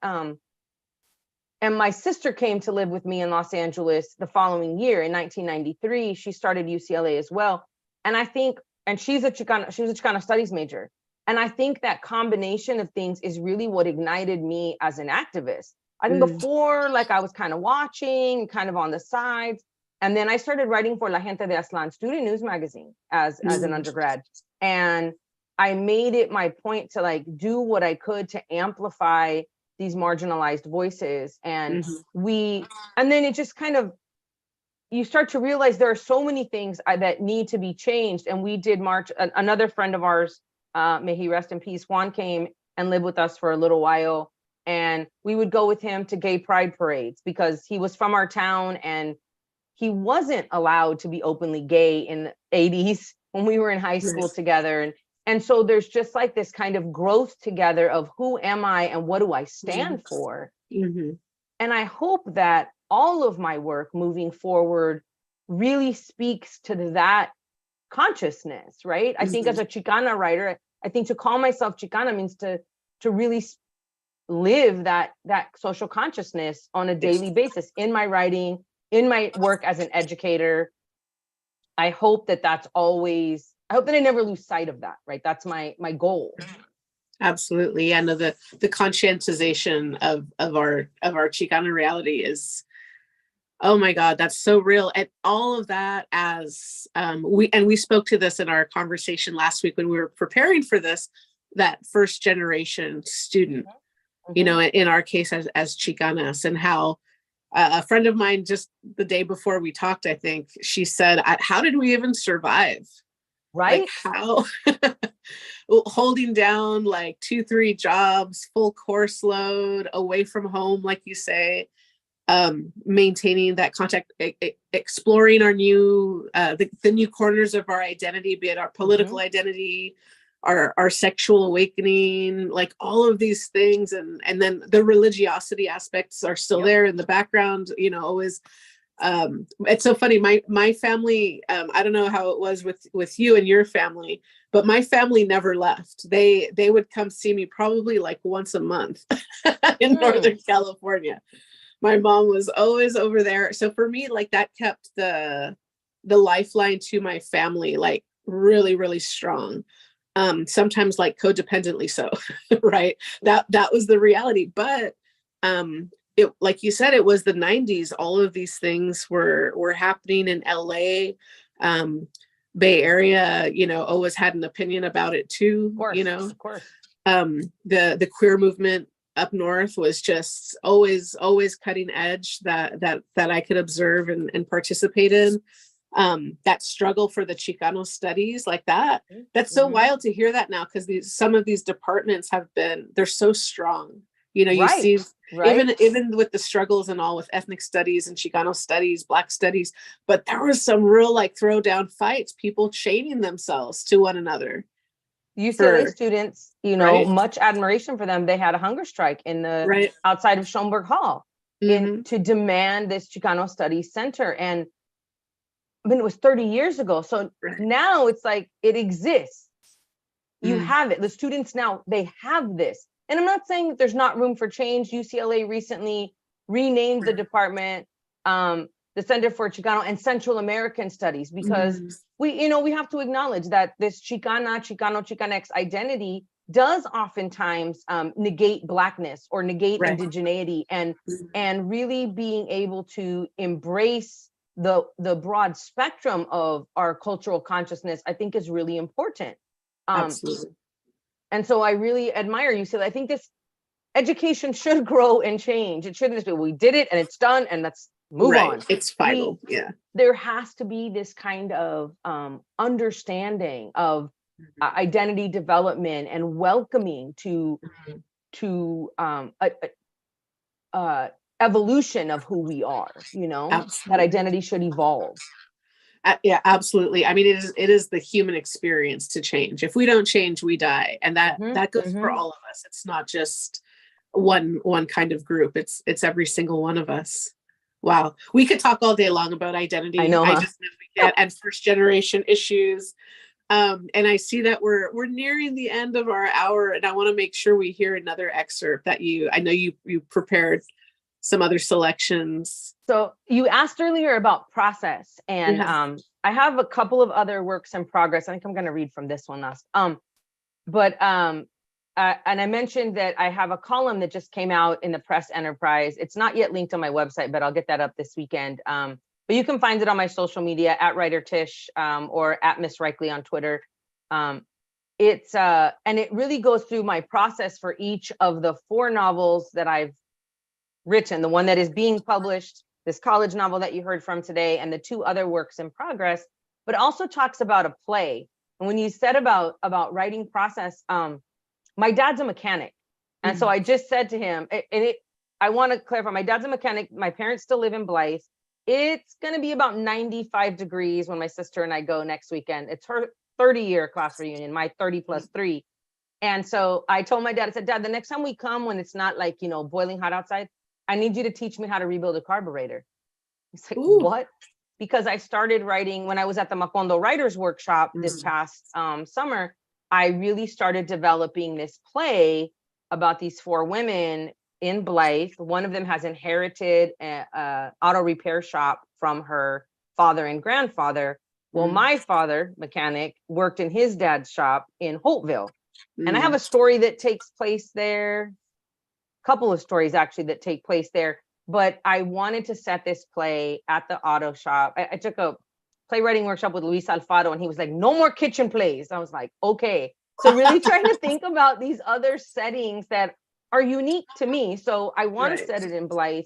S2: and my sister came to live with me in Los Angeles the following year in 1993. She started UCLA as well. And I think, and she was a Chicano studies major. And I think that combination of things is really what ignited me as an activist. I think before, like I was kind of watching, kind of on the sides. And then I started writing for La Gente de Aztlán student news magazine as an undergrad. And I made it my point to like do what I could to amplify these marginalized voices. And and then it just kind of, you start to realize there are so many things that need to be changed. And we did march. Another friend of ours, may he rest in peace, Juan, came and lived with us for a little while. And we would go with him to gay pride parades because he was from our town and he wasn't allowed to be openly gay in the 80s when we were in high school together. And so there's just like this kind of growth together of who am I and what do I stand for? And I hope that all of my work moving forward really speaks to that consciousness, right? I think as a Chicana writer, I think to call myself Chicana means to really live that social consciousness on a daily basis in my writing, in my work as an educator. I hope that I hope that I never lose sight of that, right? That's my goal.
S1: Absolutely. Yeah, no, the conscientization of our Chicana reality is, oh my God, that's so real. And all of that, as we spoke to this in our conversation last week when we were preparing for this, that first generation student, in our case as Chicanas, and how a friend of mine just the day before we talked, I think she said, how did we even survive?
S2: Right.
S1: Like how holding down like 2-3 jobs, full course load, away from home, like you say, maintaining that contact, exploring our new, the new corners of our identity, be it our political identity, our sexual awakening, like all of these things. And then the religiosity aspects are still there in the background, always It's so funny. My family, I don't know how it was with you and your family, but my family never left. They would come see me probably like once a month in Northern California. My mom was always over there. So for me, like that kept the lifeline to my family like really, really strong. Sometimes like codependently so, right? That was the reality. But it, like you said, it was the 90s. All of these things were happening in LA. Bay Area, you know, always had an opinion about it too.
S2: Of course,
S1: you know,
S2: of course.
S1: The queer movement up north was just always cutting edge that I could observe and participate in. That struggle for the Chicano studies, like that's so wild to hear that now, because some of these departments they're so strong. You know, you see even with the struggles and all with ethnic studies and Chicano studies, Black studies, but there was some real like throwdown fights, people chaining themselves to one another.
S2: UCLA students, you know, much admiration for them. They had a hunger strike in the outside of Schomburg Hall to demand this Chicano Studies Center. And I mean, it was 30 years ago. So now it's like it exists. You have it. The students now, they have this. And I'm not saying that there's not room for change. UCLA recently renamed the department, the Center for Chicano and Central American Studies, because we have to acknowledge that this Chicano, Chicanx identity does oftentimes negate Blackness or negate indigeneity, and really being able to embrace the broad spectrum of our cultural consciousness, I think is really important.
S1: Absolutely.
S2: And so I really admire you. So I think this education should grow and change. It shouldn't just be, we did it and it's done and let's move on.
S1: It's final.
S2: There has to be this kind of understanding of identity development and welcoming to evolution of who we are, you know. Absolutely. That identity should evolve.
S1: Yeah, absolutely. I mean, it is the human experience to change. If we don't change, we die. And that goes for all of us. It's not just one kind of group. It's every single one of us. Wow. We could talk all day long about identity.
S2: I know,
S1: I just know we can, and first generation issues. And I see that we're nearing the end of our hour, and I want to make sure we hear another excerpt that I know you prepared some other selections.
S2: So you asked earlier about process, and I have a couple of other works in progress. I think I'm going to read from this one last. And I mentioned that I have a column that just came out in the Press Enterprise. It's not yet linked on my website, but I'll get that up this weekend. But you can find it on my social media at Writer Tish or at Miss Reichle on Twitter. And it really goes through my process for each of the 4 novels that I've written, the one that is being published, this college novel that you heard from today, and the 2 other works in progress, but also talks about a play. And when you said about writing process, my dad's a mechanic. And so I just said to him, I want to clarify, my dad's a mechanic. My parents still live in Blythe. It's going to be about 95 degrees when my sister and I go next weekend. It's her 30-year class reunion, my 30 plus 3. And so I told my dad, I said, Dad, the next time we come, when it's not like, you know, boiling hot outside, I need you to teach me how to rebuild a carburetor. He's like, what? Because I started writing when I was at the Macondo Writers Workshop this past summer. I really started developing this play about these 4 women in Blythe. One of them has inherited an auto repair shop from her father and grandfather. Well, my father, mechanic, worked in his dad's shop in Holtville. And I have a story that takes place there. Couple of stories actually that take place there, but I wanted to set this play at the auto shop. I took a playwriting workshop with Luis Alfaro, and he was like, no more kitchen plays. I was like, okay. So really trying to think about these other settings that are unique to me. So I want to set it in Blythe,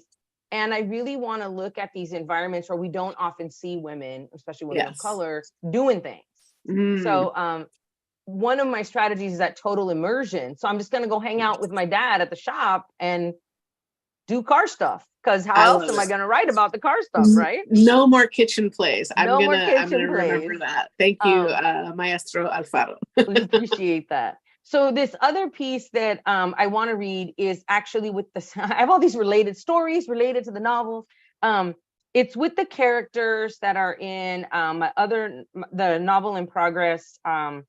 S2: and I really want to look at these environments where we don't often see women, especially women of color, doing things. So one of my strategies is that total immersion. So I'm just going to go hang out with my dad at the shop and do car stuff, because how else am I going to write about the car stuff, right?
S1: No more kitchen plays. I'm gonna remember that. Thank you, Maestro Alfaro.
S2: We appreciate that. So this other piece that I want to read is actually with this. I have all these related stories related to the novels. It's with the characters that are in the novel in progress. The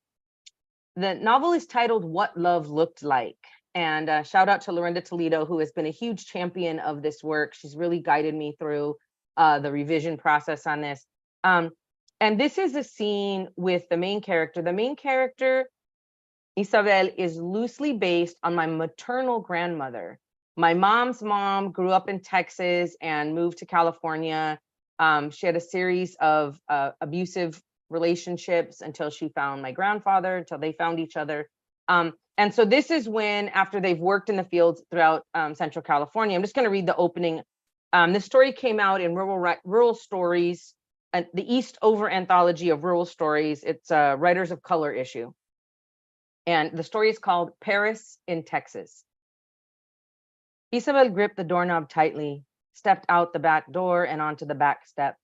S2: novel is titled What Love Looked Like. And shout out to Lorinda Toledo, who has been a huge champion of this work. She's really guided me through the revision process on this. And this is a scene with the main character. The main character, Isabel, is loosely based on my maternal grandmother. My mom's mom grew up in Texas and moved to California. She had a series of abusive relationships until she found my grandfather, until they found each other. And so this is when, after they've worked in the fields throughout Central California, I'm just going to read the opening. This story came out in Rural Stories, the Eastover anthology of rural stories. It's a Writers of Color issue. And the story is called Paris in Texas. Isabel gripped the doorknob tightly, stepped out the back door and onto the back step.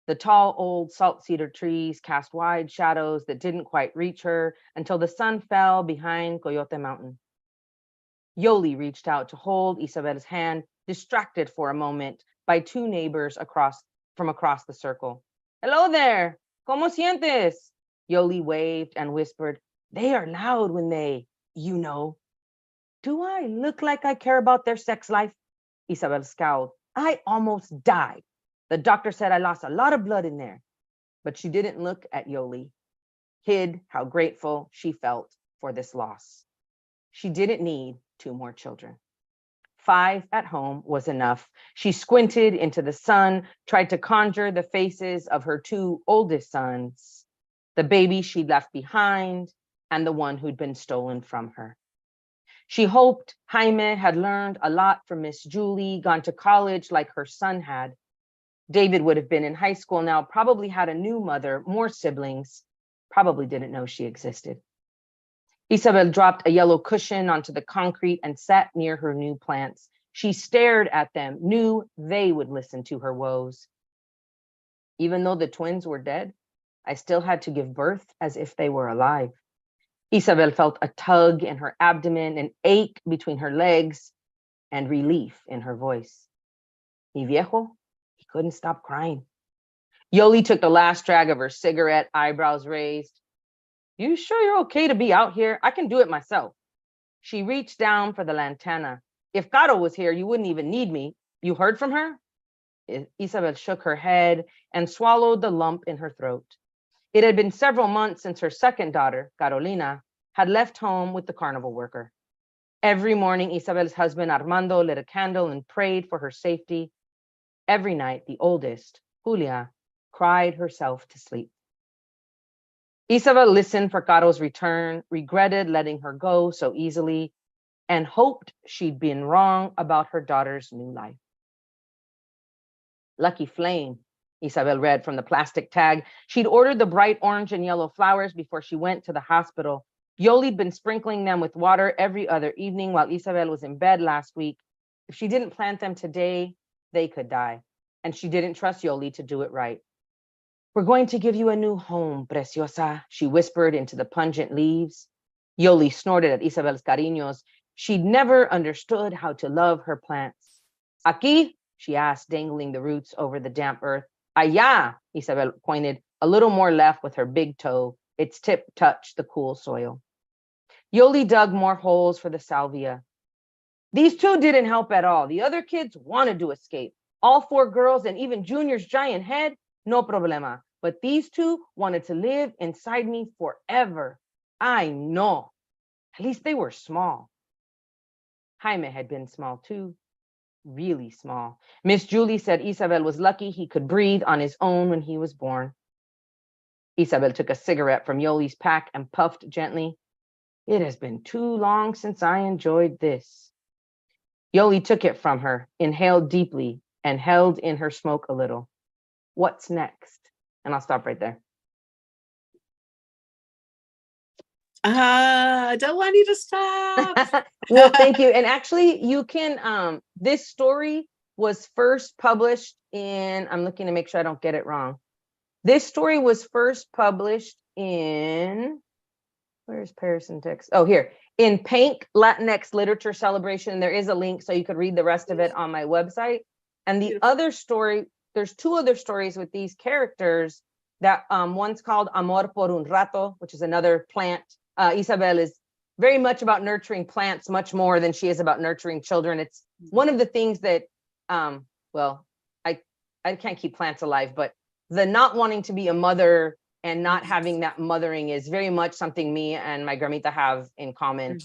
S2: The tall, old salt cedar trees cast wide shadows that didn't quite reach her until the sun fell behind Coyote Mountain. Yoli reached out to hold Isabel's hand, distracted for a moment by two neighbors from across the circle. Hello there, ¿cómo sientes? Yoli waved and whispered, they are loud when they, you know. Do I look like I care about their sex life? Isabel scowled. I almost died. The doctor said I lost a lot of blood in there. But she didn't look at Yoli, hid how grateful she felt for this loss. She didn't need 2 more children. 5 at home was enough. She squinted into the sun, tried to conjure the faces of her 2 oldest sons, the baby she'd left behind, and the one who'd been stolen from her. She hoped Jaime had learned a lot from Miss Julie, gone to college like her son had. David would have been in high school now, probably had a new mother, more siblings, probably didn't know she existed. Isabel dropped a yellow cushion onto the concrete and sat near her new plants. She stared at them, knew they would listen to her woes. Even though the twins were dead, I still had to give birth as if they were alive. Isabel felt a tug in her abdomen, an ache between her legs, and relief in her voice. Mi viejo, he couldn't stop crying. Yoli took the last drag of her cigarette, eyebrows raised. You sure you're okay to be out here? I can do it myself. She reached down for the lantana. If Caro was here, you wouldn't even need me. You heard from her? Isabel shook her head and swallowed the lump in her throat. It had been several months since her second daughter, Carolina, had left home with the carnival worker. Every morning, Isabel's husband, Armando, lit a candle and prayed for her safety. Every night, the oldest, Julia, cried herself to sleep. Isabel listened for Caro's return, regretted letting her go so easily, and hoped she'd been wrong about her daughter's new life. Lucky Flame, Isabel read from the plastic tag. She'd ordered the bright orange and yellow flowers before she went to the hospital. Yoli'd been sprinkling them with water every other evening while Isabel was in bed last week. If she didn't plant them today, they could die. And she didn't trust Yoli to do it right. We're going to give you a new home, preciosa, she whispered into the pungent leaves. Yoli snorted at Isabel's cariños. She'd never understood how to love her plants. Aquí? She asked, dangling the roots over the damp earth. Allá, Isabel pointed, a little more left with her big toe. Its tip touched the cool soil. Yoli dug more holes for the salvia. These 2 didn't help at all. The other kids wanted to escape. All 4 girls and even Junior's giant head, no problema. But these 2 wanted to live inside me forever. I know. At least they were small. Jaime had been small too. Really small. Miss Julie said Isabel was lucky he could breathe on his own when he was born. Isabel took a cigarette from Yoli's pack and puffed gently. It has been too long since I enjoyed this. Yoli took it from her, inhaled deeply, and held in her smoke a little. What's next? And I'll stop right there.
S1: I don't want you to stop.
S2: Well, thank you. And actually, you can, this story was first published in, I'm looking to make sure I don't get it wrong. This story was first published in, where's Paris in Texas? Oh, here, in Pank Latinx Literature Celebration. There is a link so you could read the rest of it on my website. And the other story there's two other stories with these characters that one's called Amor por un rato, which is another plant. Isabel is very much about nurturing plants, much more than she is about nurturing children. It's one of the things that, well, I can't keep plants alive, but the not wanting to be a mother and not having that mothering is very much something me and my gramita have in common.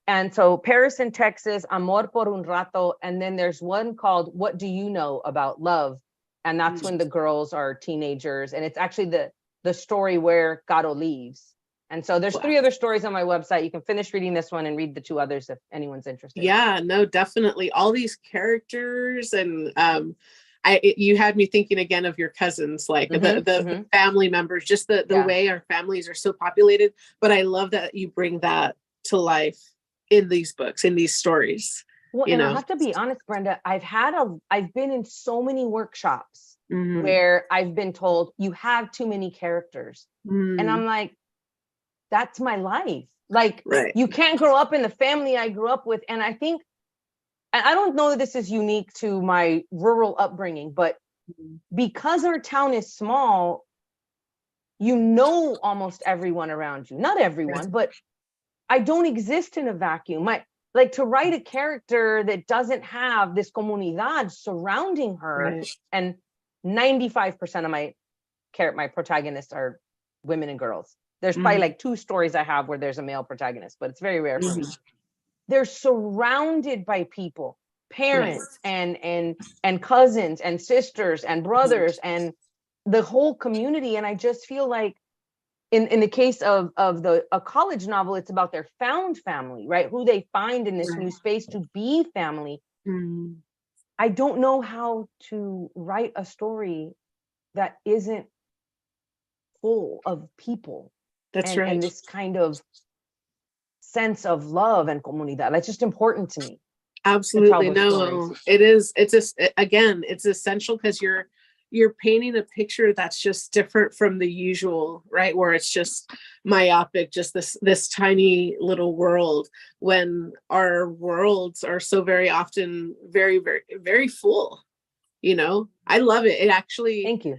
S2: And so Paris in Texas, Amor por un rato, and then there's one called What Do You Know About Love? And that's when the girls are teenagers. And it's actually the story where Caro leaves. And so there's 3 other stories on my website. You can finish reading this one and read the 2 others if anyone's interested.
S1: Yeah, no, definitely. All these characters, and you had me thinking again of your cousins, like the family members, just the way our families are so populated. But I love that you bring that to life in these books, in these stories.
S2: Well, and I have to be honest, Brenda, I've been in so many workshops where I've been told you have too many characters. And I'm like, that's my life. Like, you can't grow up in the family I grew up with. And I think, and I don't know that this is unique to my rural upbringing, but because our town is small, you know almost everyone around you. Not everyone, but I don't exist in a vacuum. Like to write a character that doesn't have this comunidad surrounding her, and 95% of my protagonists are women and girls. There's probably like 2 stories I have where there's a male protagonist, but it's very rare for me. They're surrounded by people, parents and cousins and sisters and brothers and the whole community. And I just feel like in the case of a college novel, it's about their found family, right? Who they find in this new space to be family. I don't know how to write a story that isn't full of people.
S1: That's right.
S2: And this kind of sense of love and comunidad. That's just important to me.
S1: Absolutely. No, it is. It's just, again, it's essential because you're painting a picture that's just different from the usual, right? Where it's just myopic, just this tiny little world, when our worlds are so very often very, very, very full. I love it. It actually,
S2: thank you.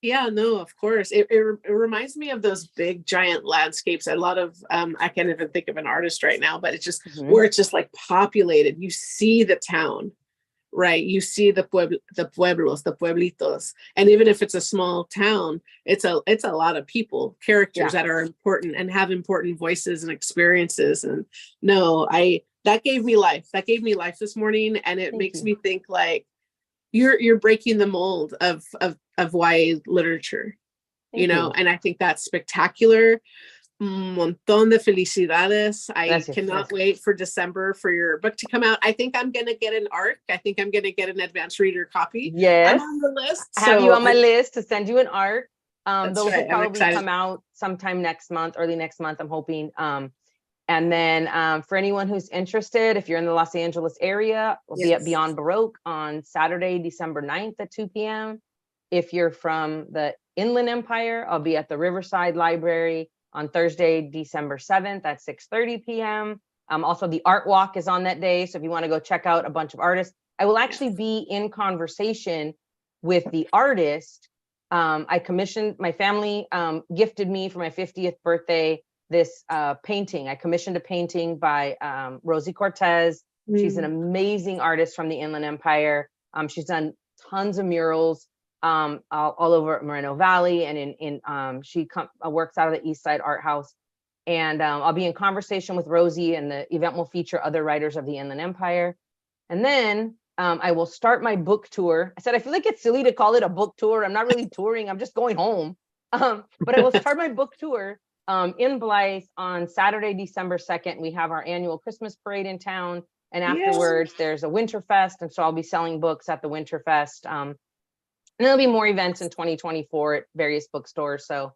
S1: Yeah, no, of course. It reminds me of those big giant landscapes. A lot of I can't even think of an artist right now, but it's just where it's just like populated. You see the town, right? You see the pueblos, the pueblitos. And even if it's a small town, it's a lot of people, characters that are important and have important voices and experiences. And no, that gave me life. That gave me life this morning. And it makes me think like you're breaking the mold of YA literature, and I think that's spectacular. Montón de felicidades. I cannot wait for December for your book to come out. I think I'm going to get an ARC. I think I'm going to get an advanced reader copy.
S2: Yes.
S1: I'm on the list.
S2: I have you on my list to send you an ARC. Those will probably come out sometime next month, early next month, I'm hoping. And then for anyone who's interested, if you're in the Los Angeles area, we'll be at Beyond Baroque on Saturday, December 9th at 2 p.m. If you're from the Inland Empire, I'll be at the Riverside Library on Thursday, December 7th at 6:30 p.m. Also, the Art Walk is on that day. So if you want to go check out a bunch of artists, I will actually be in conversation with the artist. I commissioned, my family gifted me for my 50th birthday this painting. I commissioned a painting by Rosie Cortez. She's an amazing artist from the Inland Empire. She's done tons of murals all over Moreno Valley, and she works out of the East Side Art House. And I'll be in conversation with Rosie, and the event will feature other writers of the Inland Empire. And then I will start my book tour. I said, I feel like it's silly to call it a book tour. I'm not really touring. I'm just going home. But I will start my book tour in Blythe on Saturday, December 2nd. We have our annual Christmas parade in town. And afterwards, there's a Winterfest. And so I'll be selling books at the Winterfest. And there'll be more events in 2024 at various bookstores. So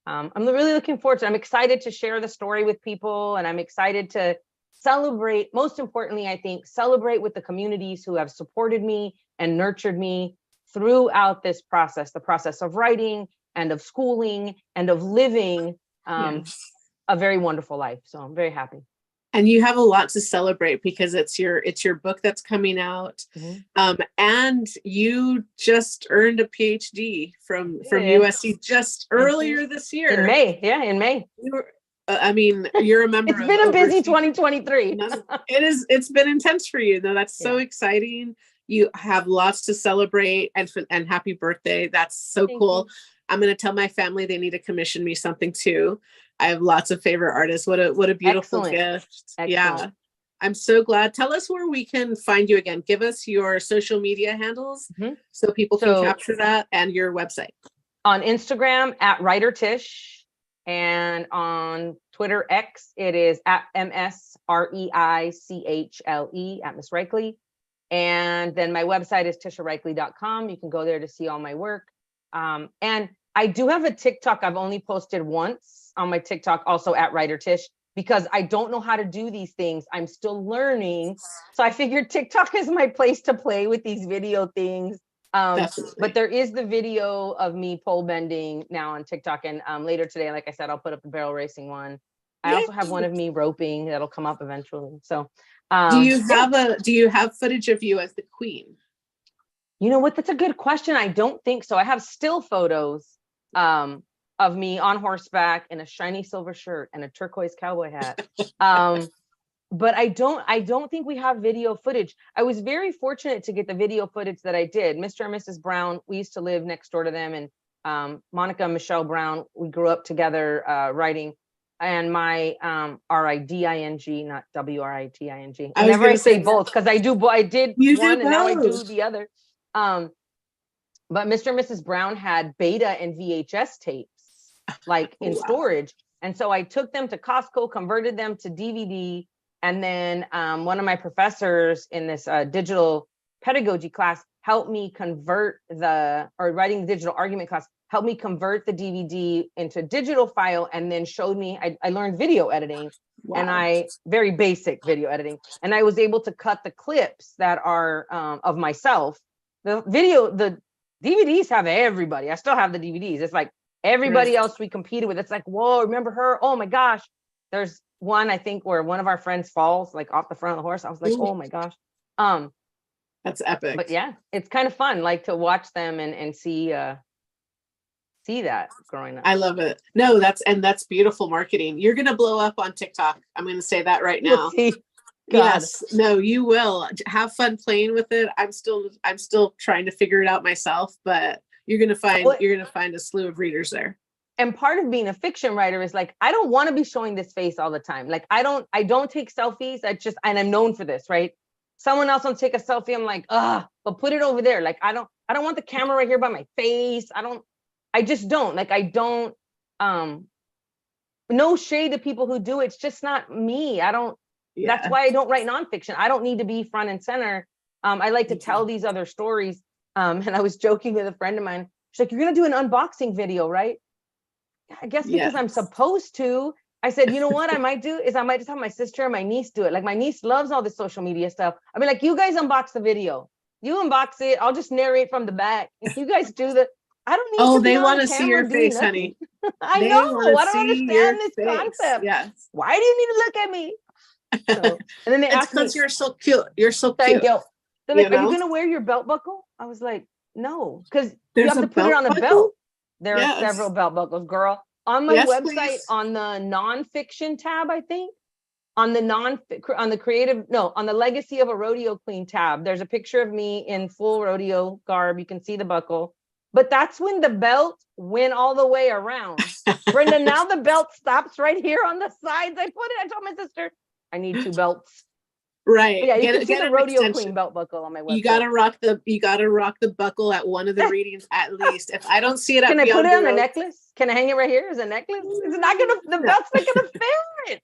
S2: I'm really looking forward to it. I'm excited to share the story with people. And I'm excited to celebrate, most importantly, I think, celebrate with the communities who have supported me and nurtured me throughout this process, the process of writing and of schooling and of living a very wonderful life. So I'm very happy.
S1: And you have a lot to celebrate because it's your book that's coming out. And you just earned a PhD from USC just earlier this year.
S2: In May. Yeah, in May.
S1: I mean, you're a member
S2: It's been a busy 2023.
S1: It's been intense for you. No, that's so exciting. You have lots to celebrate, and happy birthday. That's so cool. I'm going to tell my family they need to commission me something too. I have lots of favorite artists. What a beautiful gift. Yeah. I'm so glad. Tell us where we can find you again. Give us your social media handles so people can capture that, and your website.
S2: On Instagram at WriterTish, and on Twitter X, it is at MSREICHLE at Miss Reichle. And then my website is tishareichle.com. You can go there to see all my work. And I do have a TikTok. I've only posted once on my TikTok, also at WriterTish, because I don't know how to do these things. I'm still learning. So I figured TikTok is my place to play with these video things. But there is the video of me pole bending now on TikTok. And later today, like I said, I'll put up the barrel racing one. I also have one of me roping that'll come up eventually. So do
S1: you have footage of you as the queen?
S2: You know what? That's a good question. I don't think so. I have still photos of me on horseback in a shiny silver shirt and a turquoise cowboy hat. But I don't think we have video footage. I was very fortunate to get the video footage that I did. Mr. and Mrs. Brown, we used to live next door to them, and Monica and Michelle Brown, we grew up together writing. And my RIDING, not WRITING. I never say both because I did one and now I do the other. But Mr. and Mrs. Brown had beta and VHS tapes like in storage. And so I took them to Costco, converted them to DVD. And then one of my professors in this digital pedagogy class helped me writing the digital argument class, helped me convert the DVD into digital file, and then showed me, I learned video editing and very basic video editing. And I was able to cut the clips that are of myself. The DVDs have everybody. I still have the DVDs. It's like everybody else we competed with. It's like, whoa, remember her? Oh my gosh. There's one, I think, where one of our friends falls like off the front of the horse. I was like, oh my gosh.
S1: That's epic.
S2: But yeah, it's kind of fun, like to watch them and see that growing up.
S1: I love it. No, that's beautiful marketing. You're gonna blow up on TikTok. I'm gonna say that right now. Yes, no, you will. Have fun playing with it. I'm still trying to figure it out myself, but you're gonna find a slew of readers there.
S2: And part of being a fiction writer is like, I don't want to be showing this face all the time. Like I don't take selfies. And I'm known for this, right? Someone else will take a selfie. I'm like, but put it over there. Like I don't want the camera right here by my face. I just don't. Like I don't, no shade to people who do it. It's just not me. That's why I don't write nonfiction. I don't need to be front and center. I like to tell these other stories. And I was joking with a friend of mine. She's like, you're going to do an unboxing video, right? I guess because I'm supposed to. I said, you know what I might do is I might just have my sister and my niece do it. Like my niece loves all this social media stuff. I'll be like, you guys unbox the video. You unbox it. I'll just narrate from the back. If you guys do I don't need to be
S1: they
S2: on
S1: want to
S2: camera
S1: see your face, honey.
S2: I know. I don't understand this concept.
S1: Yes.
S2: Why do you need to look at me? So, and then they asked me,
S1: you're so cute. You're so cute.
S2: Thank you. They're like, are you going to wear your belt buckle? I was like, no, because you have to put it on the belt. There are several belt buckles, girl. On my website, on the nonfiction tab, I think, on the Legacy of a Rodeo Queen tab, there's a picture of me in full rodeo garb. You can see the buckle. But that's when the belt went all the way around. Brenda, now the belt stops right here on the sides. I told my sister, I need 2 belts.
S1: Right.
S2: But yeah, you can see the Rodeo Queen belt buckle on my website.
S1: You gotta rock the buckle at one of the readings at least. If I don't see it,
S2: can I put it on a necklace? Can I hang it right here as a necklace? It's not gonna. The belt's not gonna fit.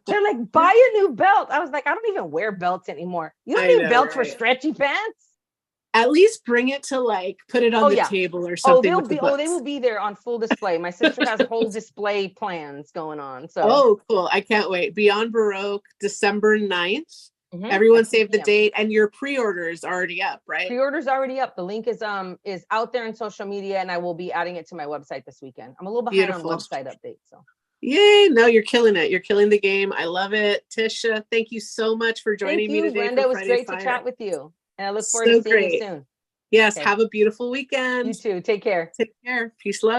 S2: They're like, buy a new belt. I was like, I don't even wear belts anymore. You don't need belts for stretchy pants.
S1: At least bring it to put it on the table or something.
S2: They will be there on full display. My sister has whole display plans going on. So
S1: cool. I can't wait. Beyond Baroque, December 9th. Everyone save the date, and your pre-order is already up, right?
S2: Pre-order's already up. The link is out there in social media, and I will be adding it to my website this weekend. I'm a little behind on website updates. So
S1: Yay. No, you're killing it. You're killing the game. I love it. Tisha, thank you so much for joining me today
S2: Brenda.
S1: for
S2: It was
S1: Friday
S2: great
S1: Fire.
S2: to chat with you. And I look forward
S1: So
S2: to seeing
S1: great.
S2: you soon.
S1: Yes.
S2: Okay.
S1: Have a beautiful weekend.
S2: You too. Take care.
S1: Take care. Peace, love.